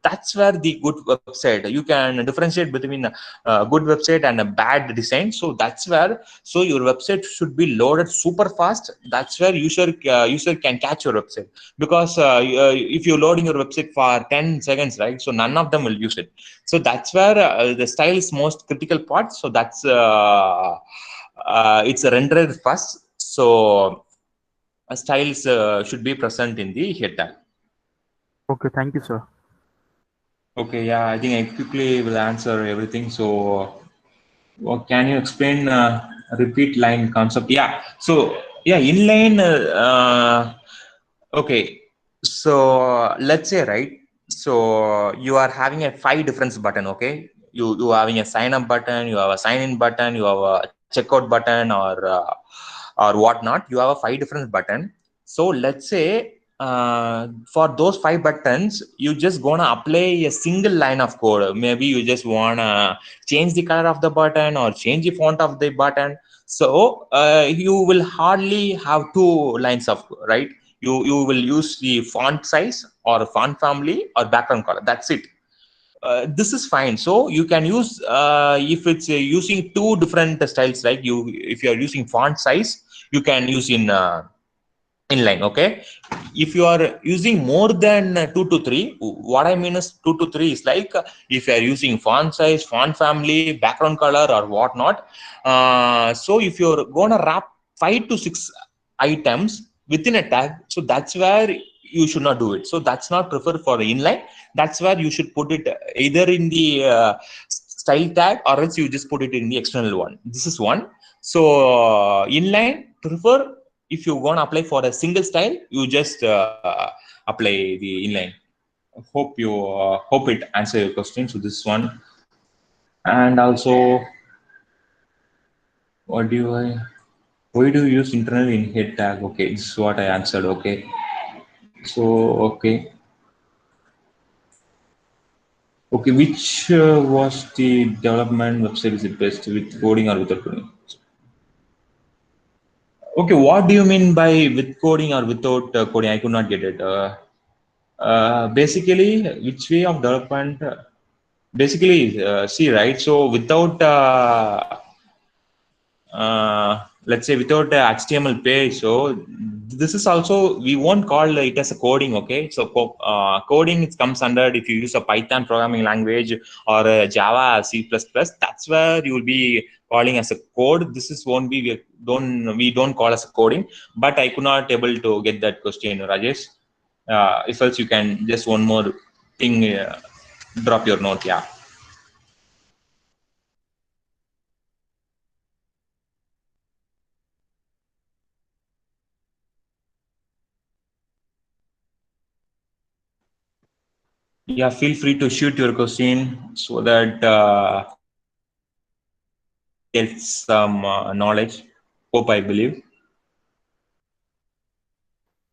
S3: That's where the good website, you can differentiate between a good website and a bad design. So that's where, so your website should be loaded super fast. That's where user can catch your website, because if you're loading your website for 10 seconds, right, so none of them will use it. So that's where the style is most critical part. So that's it's rendered fast. So styles should be present in the head tag.
S2: Okay, thank you, sir.
S3: Okay, yeah, I think I quickly will answer everything. So, can you explain repeat line concept? Yeah, so yeah, inline. Okay, so let's say, right. So you are having a 5 different button. Okay, you are having a sign up button, you have a sign in button, you have a checkout button, or whatnot. You have a 5 different button. So let's say for those 5 buttons, you just gonna apply a single line of code. Maybe you just wanna change the color of the button or change the font of the button. So you will hardly have 2 lines of code, right? You will use the font size or font family or background color. That's it. This is fine. So you can use if it's using 2 different styles, like if you are using font size, you can use in inline. Okay, if you are using more than 2 to 3, what I mean is 2 to 3 is like if you are using font size, font family, background color, or whatnot. So if you're gonna wrap 5 to 6 items within a tag, so that's where you should not do it. So that's not preferred for the inline. That's where you should put it either in the style tag, or else you just put it in the external one. This is one. So inline prefer, if you want to apply for a single style, you just apply the inline. Hope it answer your question. So this one, and also, what do I why do you use internal in head tag? Okay, this is what I answered. Okay, so okay. Okay, which was the development website is it best, with coding or without coding? Okay, what do you mean by with coding or without coding? I could not get it. Basically, which way of development? Basically, see, right? So without, let's say, without HTML page, so this is also, we won't call it as a coding. Okay, so coding, it comes under, if you use a Python programming language or Java, C++, that's where you will be calling as a code. This is won't be, we don't call as a coding. But I could not able to get that question, Rajesh. If else you can just one more thing, drop your note. Yeah. Yeah, feel free to shoot your question so that get some knowledge. Hope I believe.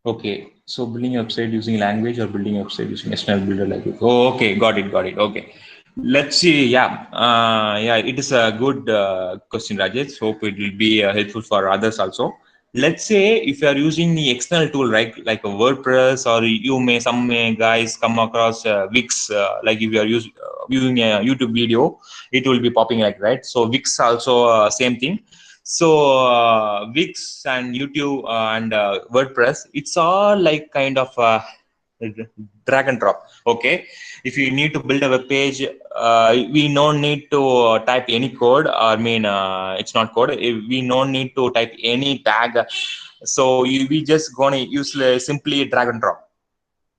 S3: Okay, so building a website using language or building a website using external builder like it. Oh, okay, got it. Okay, let's see. Yeah, yeah, it is a good question, Rajesh. Hope it will be helpful for others also. Let's say if you are using the external tool, right, like a WordPress, or some may guys come across Wix, like if you are using a YouTube video, it will be popping like, right. So Wix also same thing. So Wix and YouTube and WordPress, it's all like kind of drag and drop. Okay, if you need to build a web page, we no need to type any code. I mean, it's not code. We no need to type any tag. So we just gonna use simply drag and drop.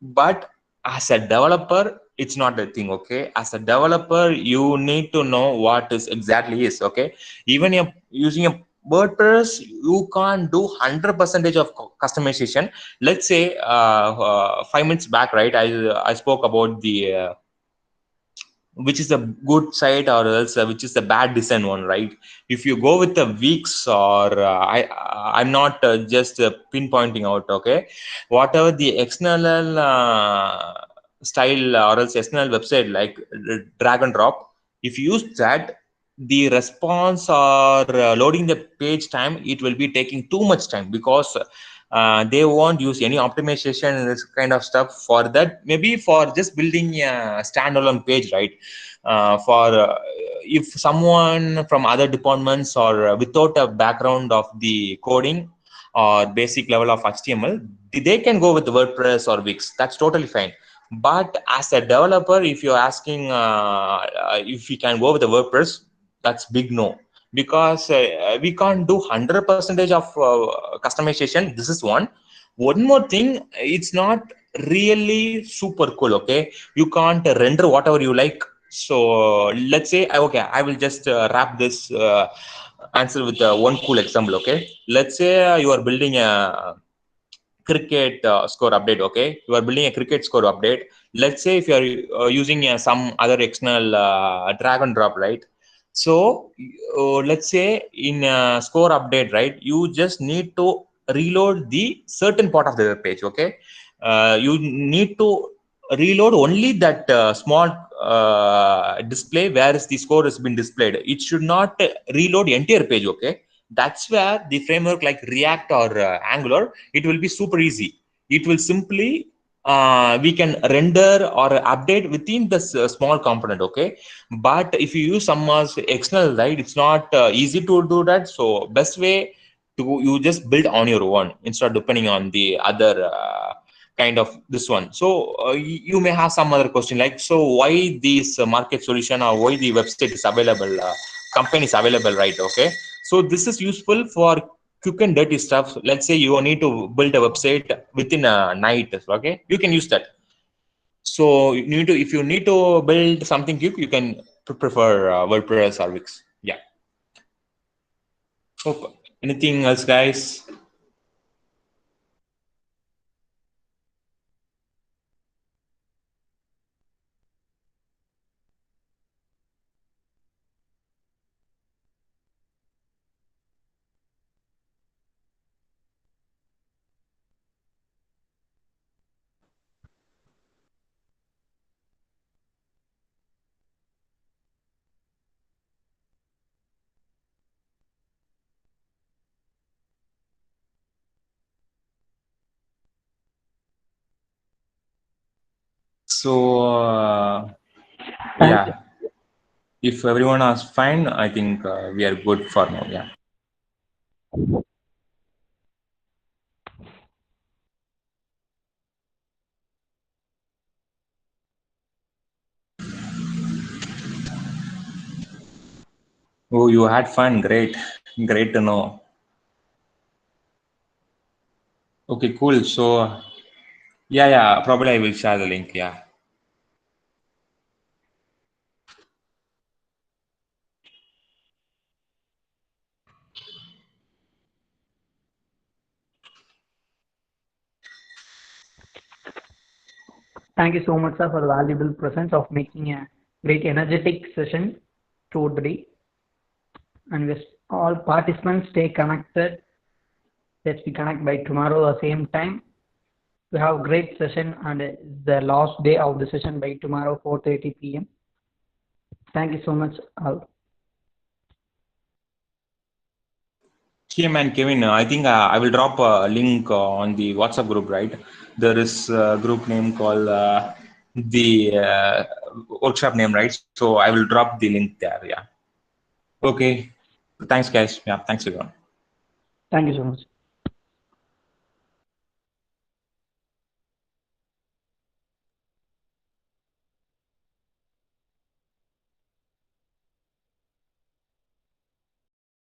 S3: But as a developer, it's not the thing. Okay, as a developer, you need to know what is exactly is. Okay, even if using a WordPress, you can't do 100% of customization. Let's say 5 minutes back, right, I spoke about the which is a good site or else which is the bad design one, right? If you go with the weeks, or I'm not just pinpointing out. Okay, whatever the external style or else external website like drag and drop, if you use that, the response or loading the page time, it will be taking too much time, because they won't use any optimization and this kind of stuff for that. Maybe for just building a standalone page, right? For if someone from other departments or without a background of the coding or basic level of HTML, they can go with WordPress or Wix. That's totally fine. But as a developer, if you're asking if we can go with the WordPress, that's big no, because we can't do 100% of customization. This is one more thing. It's not really super cool. Okay, you can't render whatever you like. So let's say okay, I will just wrap this answer with one cool example. Okay, let's say you are building a cricket score update. Okay, you are building a cricket score update. Let's say if you are using some other external drag and drop, right? So let's say in score update, right, you just need to reload the certain part of the web page. Okay, you need to reload only that small display where is the score has been displayed. It should not reload entire page. Okay, that's where the framework like React or Angular, it will be super easy. It will simply we can render or update within the small component. Okay, but if you use some external, right, it's not easy to do that. So best way to you just build on your own instead of depending on the other kind of this one. So you may have some other question like, so why this market solution or why the website is available, company is available, right? Okay, so this is useful for quick and dirty stuff. Let's say you need to build a website within a night. Okay, you can use that. So you need to, if you need to build something quick, you can prefer WordPress or Wix. Yeah. Hope. Anything else, guys? So
S2: Thank
S3: yeah, if everyone is fine, I think we are good for now. Yeah. Oh, you had fun. Great. Great to know. Okay, cool. So yeah, probably I will share the link. Yeah.
S4: Thank you so much, sir, for the valuable presence of making a great energetic session throughout the day. And we all participants stay connected. Let's be connected by tomorrow at the same time. We have a great session, and it's the last day of the session by tomorrow 4:30 p.m. Thank you so much, all.
S3: Hey man, Kevin, I think I will drop a link on the WhatsApp group, right? There is a group name called the workshop name, right? So I will drop the link there. Yeah. Okay. Thanks, guys. Yeah. Thanks, everyone.
S4: Thank you so much.